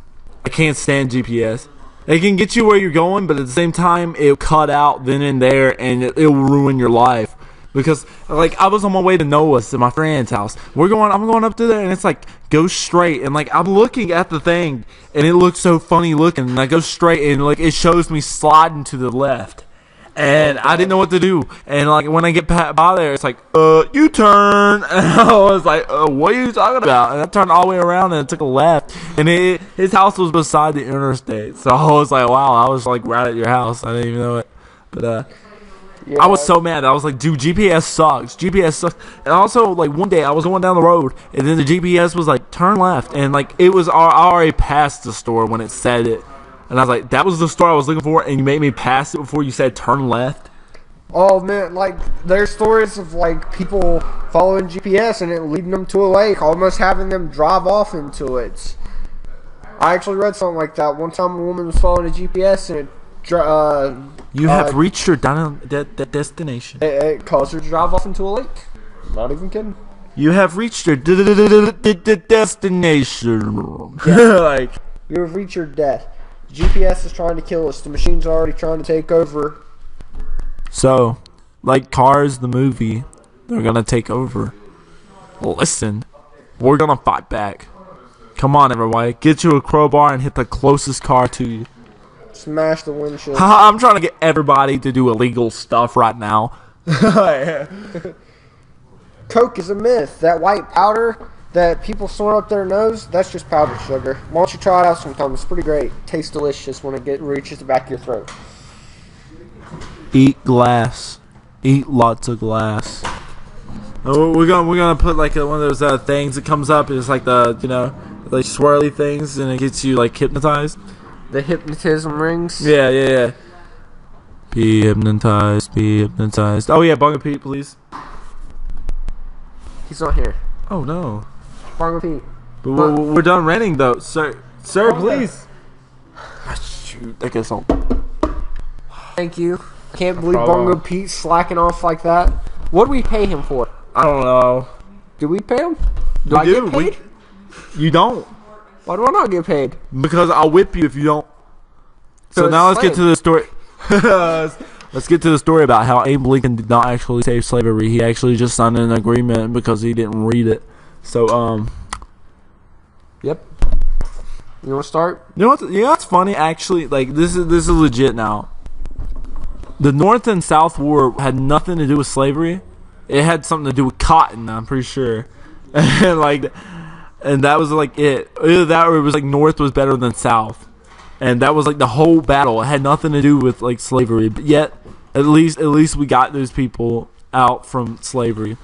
I can't stand GPS. It can get you where you're going, but at the same time, it'll cut out then and there, and it'll ruin your life. Because, like, I was on my way to Noah's at my friend's house. I'm going up to there, and it's like, go straight. And, like, I'm looking at the thing, and it looks so funny looking. And I go straight, and, like, it shows me sliding to the left. And I didn't know what to do. And, like, when I get by there, it's like, U-turn. And I was like, what are you talking about? And I turned all the way around, and it took a left. And his house was beside the interstate. So I was like, wow, I was, like, right at your house. I didn't even know it. But, Yeah. I was so mad. I was like, dude, GPS sucks. GPS sucks. And also, like, one day I was going down the road, and then the GPS was like, turn left. And, like, I already passed the store when it said it. And I was like, that was the store I was looking for, and you made me pass it before you said turn left? Oh man, like there's stories of like people following GPS and it leading them to a lake, almost having them drive off into it. I actually read something like that. One time a woman was following a GPS and You have reached your destination. it caused her to drive off into a lake. Not even kidding. You have reached your destination. Like, You have reached your death. GPS is trying to kill us. The machine's already trying to take over. so, like Cars the movie, they're gonna take over. Listen, we're gonna fight back. Come on, everybody, get you a crowbar and hit the closest car to you. Smash the windshield. I'm trying to get everybody to do illegal stuff right now. Coke is a myth. That white powder that people snort up their nose, that's just powdered sugar. Why don't you try it out sometime? It's pretty great. Tastes delicious when it reaches the back of your throat. Eat glass. Eat lots of glass. Oh, we're gonna put like one of those things that comes up. It's like the like swirly things, and it gets you like hypnotized. The hypnotism rings. Yeah. Be hypnotized. Be hypnotized. Oh yeah, Bunga Pete, please. He's not here. Oh no. Bongo Pete. But we're done renting though, sir. Sir, please. Shoot, that gets on. Thank you. I can't believe problem. Bongo Pete's slacking off like that. What do we pay him for? I don't know. Do we pay him? Do We I do. get paid? You don't, Why do I not get paid? because I'll whip you if you don't. So it's now let's get slave. to the story. Let's get to the story about how Abe Lincoln did not actually save slavery. He actually just signed an agreement because he didn't read it. So Yep. You want to start? you know what's funny actually? Like this is legit now. The North and South War had nothing to do with slavery. It had something to do with cotton, I'm pretty sure. And that was like it. Either that or it was like North was better than South. And that was like the whole battle. It had nothing to do with like slavery. But yet at least we got those people out from slavery.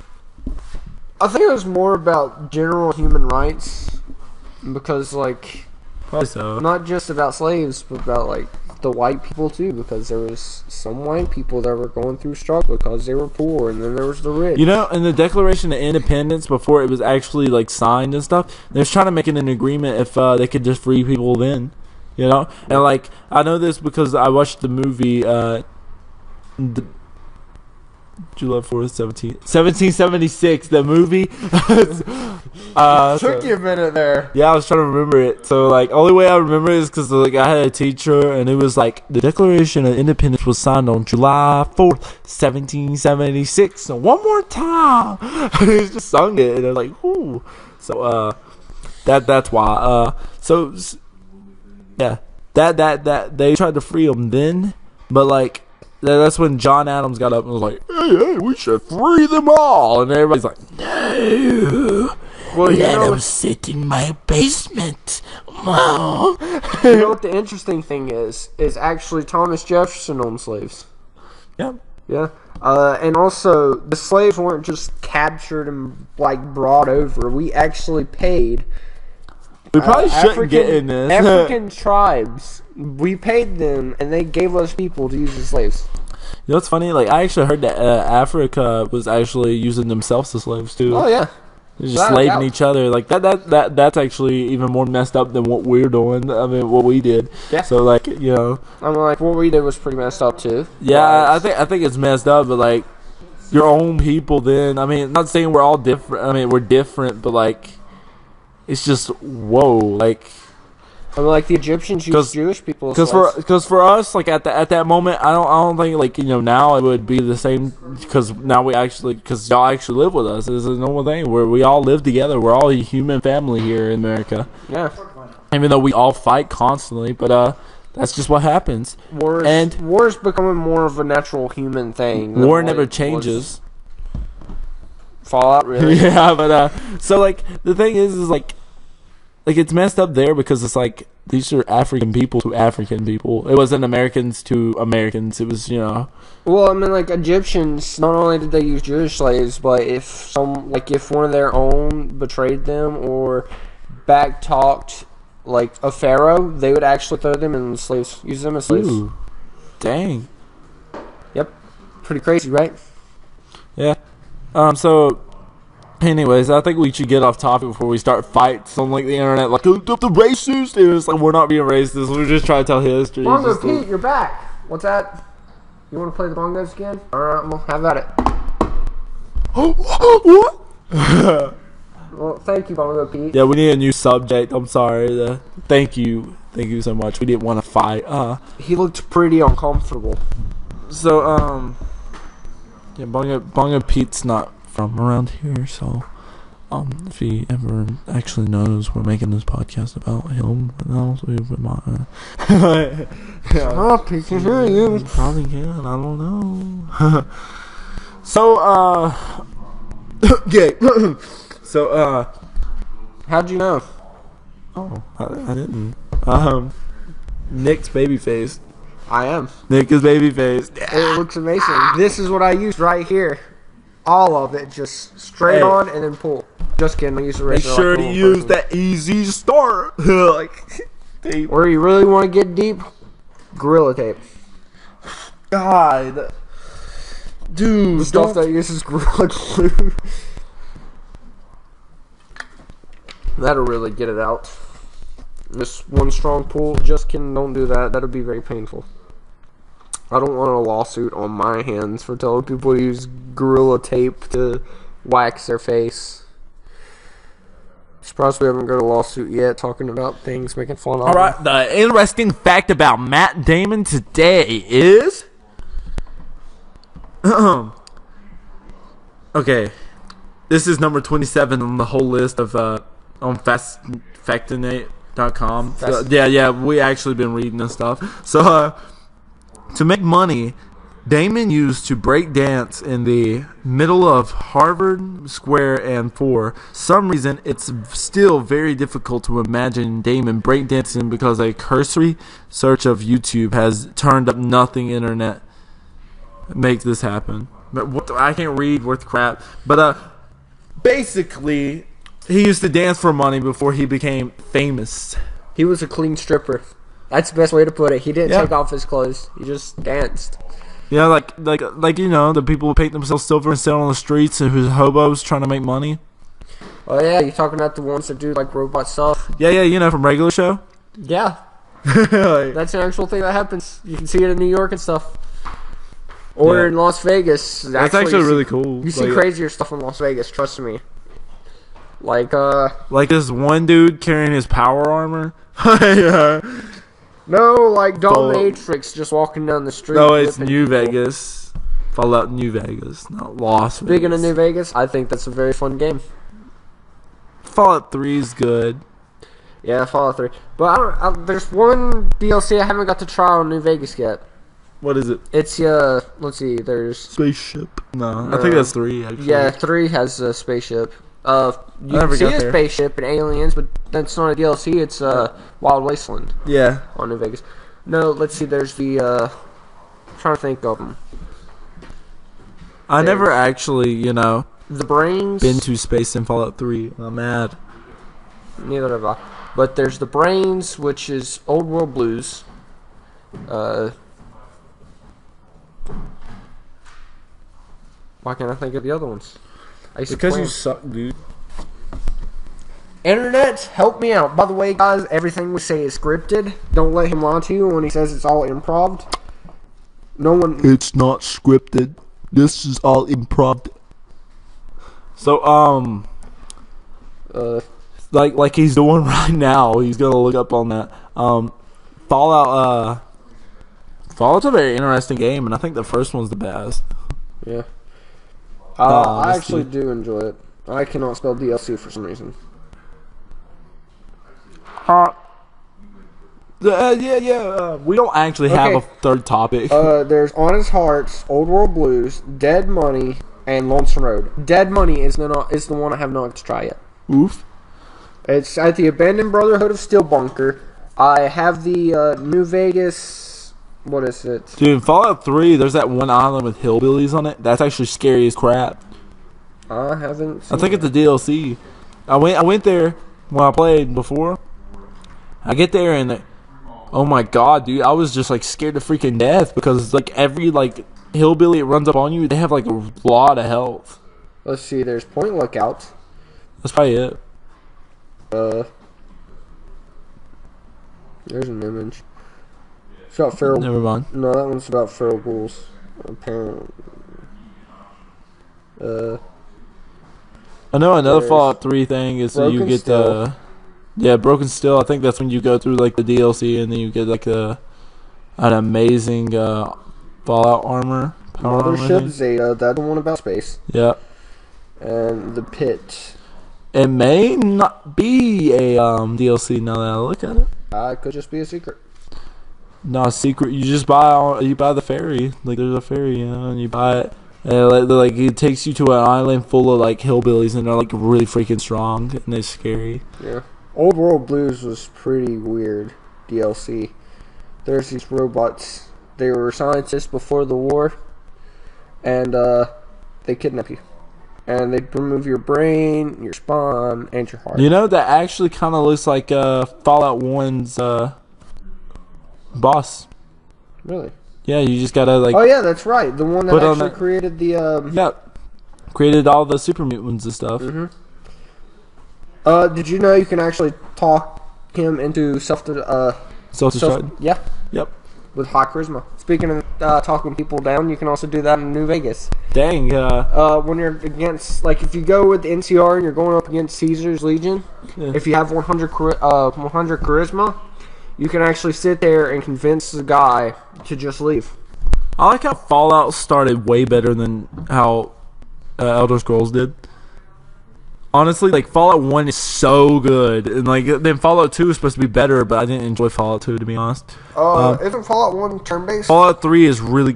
I think it was more about general human rights. Because, like, Probably so. not just about slaves, but about, like, the white people, too. Because there was some white people that were going through struggle because they were poor. And then there was the rich. You know, in the Declaration of Independence, before it was actually like signed and stuff, they was trying to make it an agreement if they could just free people then. You know, and like I know this because I watched the movie July 4th, 1776. The movie. Took you a minute there. Yeah, I was trying to remember it. So, like, only way I remember it is because, like, I had a teacher, and it was, like, the Declaration of Independence was signed on July 4th, 1776. So, one more time. He just sung it, and I was like, ooh. So, that's why. Yeah. That, they tried to free them then, but, like, that's when John Adams got up and was like, hey, we should free them all. And everybody's like, no. Well, you Let know, them sit in my basement. Wow. you know what the interesting thing is actually Thomas Jefferson owned slaves. Yeah. Yeah. And also, the slaves weren't just captured and, like, brought over. We actually paid We probably shouldn't get in this. African tribes. We paid them, and they gave us people to use as slaves. You know what's funny? Like, I actually heard that Africa was actually using themselves as slaves, too. Oh, yeah. They're just without a slaving doubt. each other. Like, that's actually even more messed up than what we're doing. I mean, what we did. Yeah. So, like, you know. I mean, like, what we did was pretty messed up, too. Yeah, I think it's messed up, but, like, your own people then. I mean, not saying we're all different. I mean, we're different, but, like, it's just, whoa. Like, I mean, like, the Egyptians used Jewish people as slaves. because for us, like at that moment, I don't think like now it would be the same because now because y'all actually live with us. It's a normal thing where we all live together. We're all a human family here in America, Yeah. even though we all fight constantly. But that's just what happens. War is becoming more of a natural human thing. than War what never it changes. was. Fallout, really? Yeah, but so like the thing is like it's messed up there because it's like these are African people to African people. It wasn't Americans to Americans. It was Well, I mean, like, Egyptians, not only did they use Jewish slaves, but if one of their own betrayed them or back-talked, like, a pharaoh, they would actually throw them in slaves, use them as slaves. Ooh, dang. Yep. Pretty crazy, right? Yeah. So, anyways, I think we should get off topic before we start fights on like the internet. Like, oh, the racist. It's like we're not being racist. We're just trying to tell history. Bongo Just Pete, you're back. What's that? You want to play the bongos again? Alright, well, have at it. What? Well, thank you, Bongo Pete. Yeah, we need a new subject. I'm sorry. Thank you so much. We didn't want to fight. He looked pretty uncomfortable. So yeah, Bongo Pete's not from around here, so if he ever actually knows we're making this podcast about him, then also he might. Oh, Pete can hear you. Probably can. I don't know. So yeah. So How'd you know? oh, I didn't. Nick's baby face. I am. Nick is baby face. It looks amazing. This is what I used right here. All of it, just straight Hey. on and then pull. Just kidding. I used a Make razor. sure like a to normal use person. that easy start. Like tape. Or you really want to get deep? Gorilla tape. God, dude, The stuff that uses Gorilla Glue. That'll really get it out. Just one strong pull. Just kidding, don't do that. That'll be very painful. I don't want a lawsuit on my hands for telling people to use Gorilla Tape to wax their face. Surprised we haven't got a lawsuit yet talking about things, making fun of All right, the interesting fact about Matt Damon today is... okay, this is number 27 on the whole list of on Factinate.com. So, yeah, we actually been reading this stuff. So, to make money, Damon used to break dance in the middle of Harvard Square and for some reason it's still very difficult to imagine Damon breakdancing because a cursory search of YouTube has turned up nothing internet makes this happen. But I can't read worth crap. But basically he used to dance for money before he became famous. He was a clean stripper. That's the best way to put it. He didn't take off his clothes. He just danced. Yeah, like you know, the people who paint themselves silver and sell on the streets and who's hobos trying to make money. Oh yeah, you're talking about the ones that do like robot stuff. Yeah, you know, from Regular Show. Yeah, Like, that's an actual thing that happens. You can see it in New York and stuff, or in Las Vegas. that's actually really cool. You see crazier stuff in Las Vegas. Trust me. Like this one dude carrying his power armor. no, like Dominatrix just walking down the street. No, it's New Vegas. Fallout New Vegas, not Las Vegas. Speaking of New Vegas, I think that's a very fun game. Fallout 3 is good. Yeah, Fallout 3. But there's one DLC I haven't got to try on New Vegas yet. What is it? It's let's see, there's Spaceship. No, I think that's 3 actually. Yeah, 3 has a spaceship. You never can see got a there. spaceship and aliens, but that's not a DLC. It's Wild Wasteland Yeah. on New Vegas. No, let's see. There's the I'm trying to think of them. I never actually, you know, The Brains. been to space in Fallout 3. I'm mad. Neither have I. But there's The Brains, which is Old World Blues. Why can't I think of the other ones? I used to play 'em. suck, dude. Internet, help me out. By the way, guys, everything we say is scripted. Don't let him lie to you when he says it's all improv. No one. It's not scripted. This is all improv. So, like he's doing right now, he's gonna look up on that. Fallout's a very interesting game, and I think the first one's the best. Yeah. I honestly. actually do enjoy it. I cannot spell DLC for some reason. We don't actually have Okay. a third topic. There's Honest Hearts, Old World Blues, Dead Money, and Lonesome Road. Dead Money is the one I have not got to try yet. Oof. It's at the Abandoned Brotherhood of Steel Bunker. I have the New Vegas. What is it? Dude, in Fallout 3, there's that one island with hillbillies on it. That's actually scary as crap. I haven't. I think it's a DLC. I went there when I played before. I get there and oh my god, dude, I was just like scared to freaking death because like every like hillbilly that runs up on you, they have like a lot of health. Let's see. There's Point Lookout. That's probably it. There's an image. It's about feral. Never mind. No, that one's about feral ghouls. Apparently. I know another There's Fallout 3 thing is that you Broken get Still. Broken Still. I think that's when you go through like the DLC and then you get like an amazing Fallout armor. Power armor Mothership thing. Zeta. That's the one about space. Yeah. And the Pit. It may not be a DLC now that I look at it. It could just be a secret. Not a secret. You just buy the ferry. Like there's a ferry, you know, and you buy it. And like it takes you to an island full of like hillbillies, and they're like really freaking strong and they're scary. Yeah. Old World Blues was pretty weird. DLC. There's these robots. They were scientists before the war, and they kidnap you, and they remove your brain, your spine, and your heart. You know that actually kind of looks like Fallout 1's boss. Really? Yeah, you just gotta like Oh yeah, that's right. The one that Put on actually that- created the. yeah, created all the super mutants and stuff. Mhm. Did you know you can actually talk him into Self-destruct. yeah, Yep. with high charisma. Speaking of talking people down, you can also do that in New Vegas. Dang. When you're against, like, if you go with the NCR and you're going up against Caesar's Legion, Yeah. if you have 100 charisma, you can actually sit there and convince the guy to just leave. I like how Fallout started way better than how Elder Scrolls did. Honestly, like, Fallout 1 is so good, and like then Fallout 2 is supposed to be better, but I didn't enjoy Fallout 2, to be honest. Isn't Fallout 1 turn-based? Fallout 3 is really,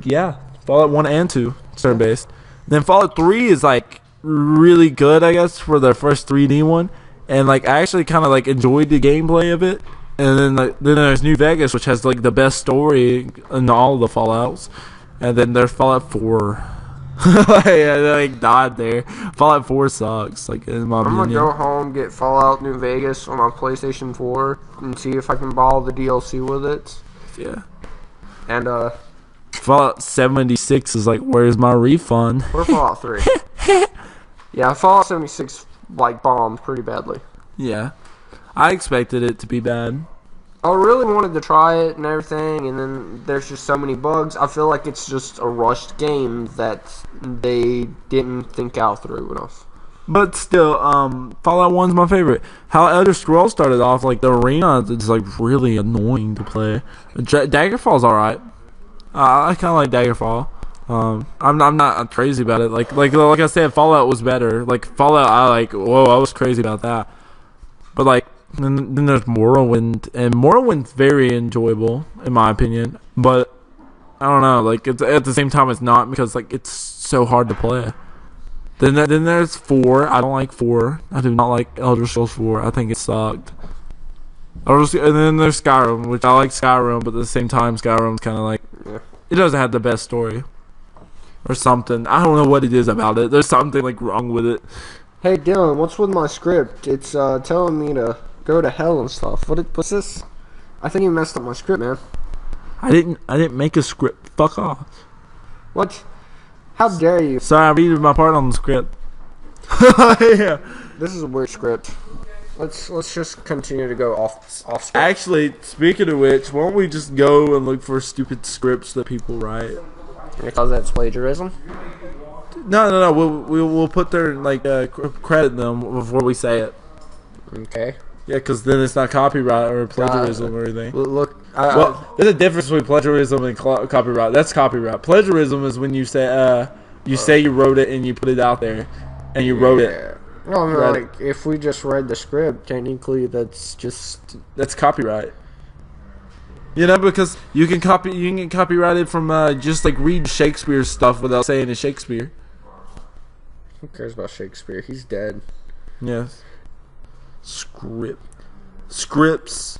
Fallout 1 and 2 turn-based. Then Fallout 3 is like really good, I guess, for the first 3D one, and like I actually kind of like enjoyed the gameplay of it. And then there's New Vegas, which has like the best story in all of the Fallouts, and then there's Fallout 4. I died there. Fallout 4 sucks. Like, in my I'm gonna opinion. go home, get Fallout New Vegas on my PlayStation 4, and see if I can buy all the DLC with it. Yeah. And Fallout 76 is like, where's my refund? or Fallout 3. Yeah, Fallout 76 like bombed pretty badly. Yeah. I expected it to be bad. I really wanted to try it and everything, and then there's just so many bugs. I feel like it's just a rushed game that they didn't think out through enough. But still, Fallout 1's my favorite. How Elder Scrolls started off, like, the arena is like really annoying to play. Daggerfall's alright. I kind of like Daggerfall. I'm not crazy about it. Like I said, Fallout was better. Like, Fallout, I was crazy about that. But like, then there's Morrowind, and Morrowind's very enjoyable in my opinion. But I don't know, like, it's, at the same time, it's not, because like it's so hard to play. Then there's 4. I don't like 4. I do not like Elder Scrolls 4. I think it sucked. And then there's Skyrim, which I like Skyrim, but at the same time, Skyrim's kind of like, it doesn't have the best story. Or something. I don't know what it is about it. There's something like wrong with it. Hey Dylan, what's with my script? It's telling me to go to hell and stuff. What's this? I think you messed up my script, man. I didn't make a script. Fuck off. What? How dare you? Sorry, I read my part on the script. Yeah. This is a weird script. Let's just continue to go off script. Actually, speaking of which, why don't we just go and look for stupid scripts that people write? Because that's plagiarism. No. We'll put their credit them before we say it. Okay. Yeah, because then it's not copyright or plagiarism or anything. Look. Well, there's a difference between plagiarism and copyright. That's copyright. Plagiarism is when you say you wrote it and you put it out there, and you wrote it. No, Right. like if we just read the script, technically that's That's copyright. You know, because you can get copyrighted from just like read Shakespeare stuff without saying it's Shakespeare. Who cares about Shakespeare? He's dead. Yes. Scripts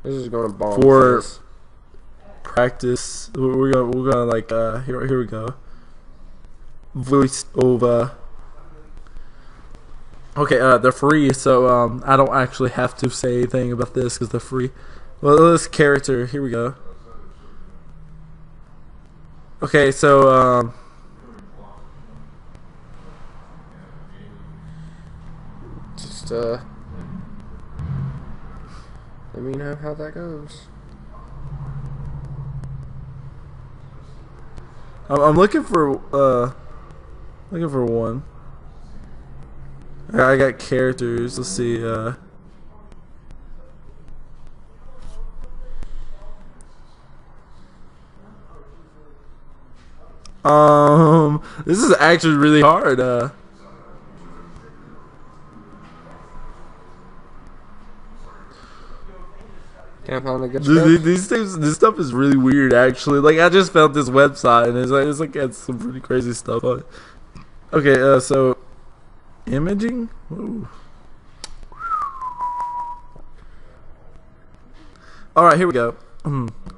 This is gonna bomb. for practice. We're gonna like here we go. Voice over. Okay, they're free, so I don't actually have to say anything about this because they're free. Well, this character, here we go. Okay, so Just let me know how that goes. I'm looking for one. I got characters. Let's see. This is actually really hard. Can't find a good script. This stuff is really weird. Actually, like I just found this website and it's like it's some pretty crazy stuff on it. Okay, so imaging. Ooh. All right, here we go.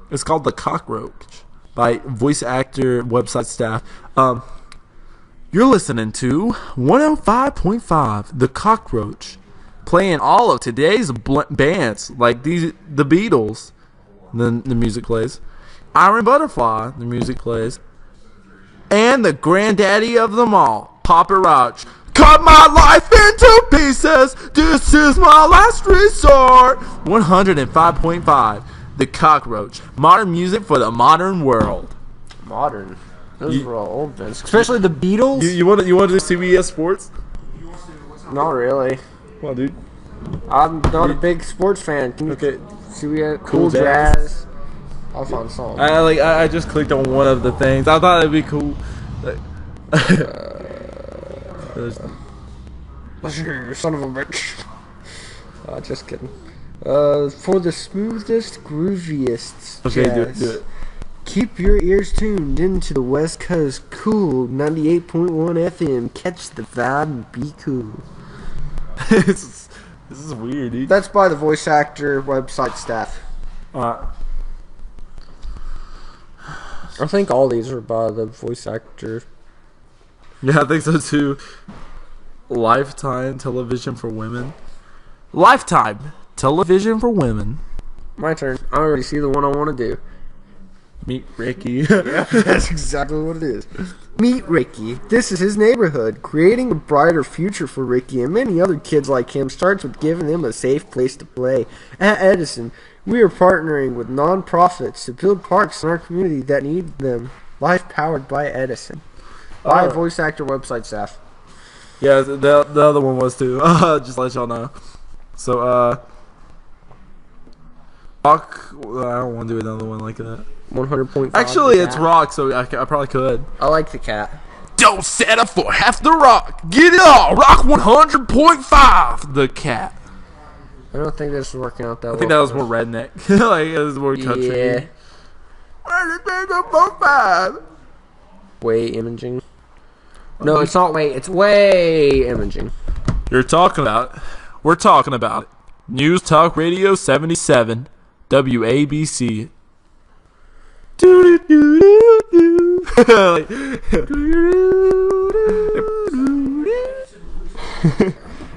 It's called The Cockroach by voice actor website staff. You're listening to 105.5 The Cockroach, playing all of today's bands like the Beatles. Then the music plays. Iron Butterfly, the music plays. And the granddaddy of them all, Papa Roach. cut my life into pieces. This is my last resort. 105.5. The Cockroach. Modern music for the modern world. Modern. Those were all old bands. Especially the Beatles. You want to do CBS Sports? Not really. Come on, dude. I'm not a big sports fan. Okay. See, we had Cool Cool Jazz. Jazz. I'll find a song. I just clicked on one of the things. I thought it'd be cool. You son of a bitch. Just kidding. For the smoothest, grooviest Okay, jazz. do it. Keep your ears tuned into the West Coast Cool 98.1 FM. Catch the vibe and be cool. This is weird, dude. That's by the voice actor website staff. I think all these are by the voice actor. Yeah, I think so too. Lifetime television for women. Lifetime television for women. My turn. I already see the one I want to do. Meet Ricky. That's exactly what it is. Meet Ricky. This is his neighborhood. Creating a brighter future for Ricky and many other kids like him starts with giving them a safe place to play. At Edison, we are partnering with non-profits to build parks in our community that need them. Life powered by Edison. By voice actor website staff. Yeah, the other one was too. Just to let y'all know. So, rock. I don't want to do another one like that. 100.5. Actually, it's rock, so I probably could. I like the cat. Don't settle for half the rock. Get it all. Rock 100.5. The Cat. I don't think this is working out that well. I think that was more redneck. Like, it was more country. Yeah. 100.5. Way imaging. No, it's not way. It's way imaging. We're talking about it. News Talk Radio 77, WABC.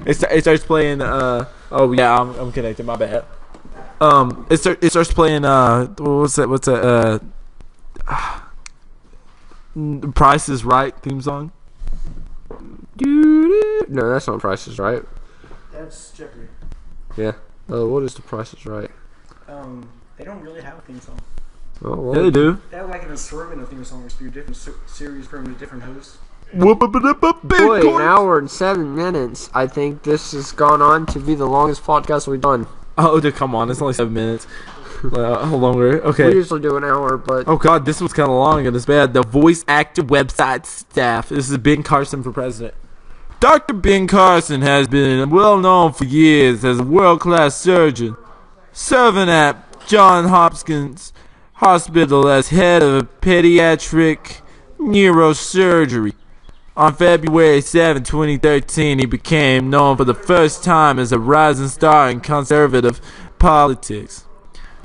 It starts playing. Oh yeah, I'm connected. My bad. It starts playing. What's that? Price is Right theme song. No, that's not Price is Right. That's Jeopardy. Yeah. What is the Price is Right? They don't really have a theme song. Oh, well. Yeah, they do. They have like an assortment of theme songs through different series from the different hosts. Boy, an hour and 7 minutes. I think this has gone on to be the longest podcast we've done. Oh, dude, come on! It's only 7 minutes. How longer? We Okay. usually do an hour, but Oh god, this was kind of long and it's bad. The voice actor website staff. This is Ben Carson for president. Dr. Ben Carson has been well known for years as a world-class surgeon, serving at Johns Hopkins Hospital as head of pediatric neurosurgery. On February 7, 2013, he became known for the first time as a rising star in conservative politics.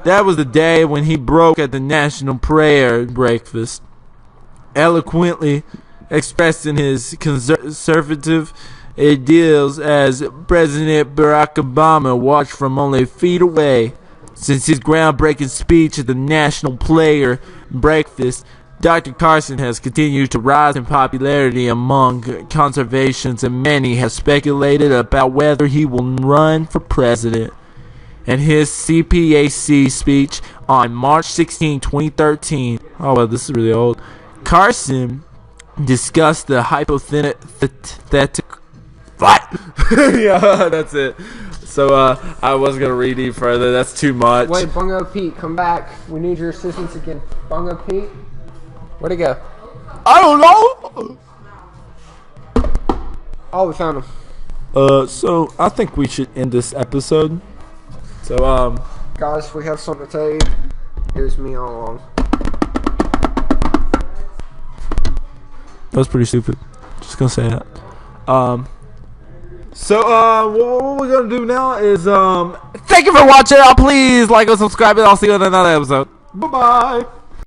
That was the day when he broke at the National Prayer Breakfast, eloquently expressing his conservative ideals as President Barack Obama watched from only feet away. Since his groundbreaking speech at the National Prayer Breakfast, Dr. Carson has continued to rise in popularity among conservationists, and many have speculated about whether he will run for president. In his CPAC speech on March 16, 2013, oh well, this is really old, Carson discussed the hypothetical. What? Yeah, that's it. So, I wasn't going to read any further. That's too much. wait, Bungo Pete, come back. We need your assistance again. Bungo Pete? Where'd he go? I don't know. Oh, we found him. So I think we should end this episode. So, Guys, we have something to tell you. It was me all along. that was pretty stupid. Just gonna say that. So, what we're gonna do now is, thank you for watching. Please like and subscribe, and I'll see you in another episode. Bye bye.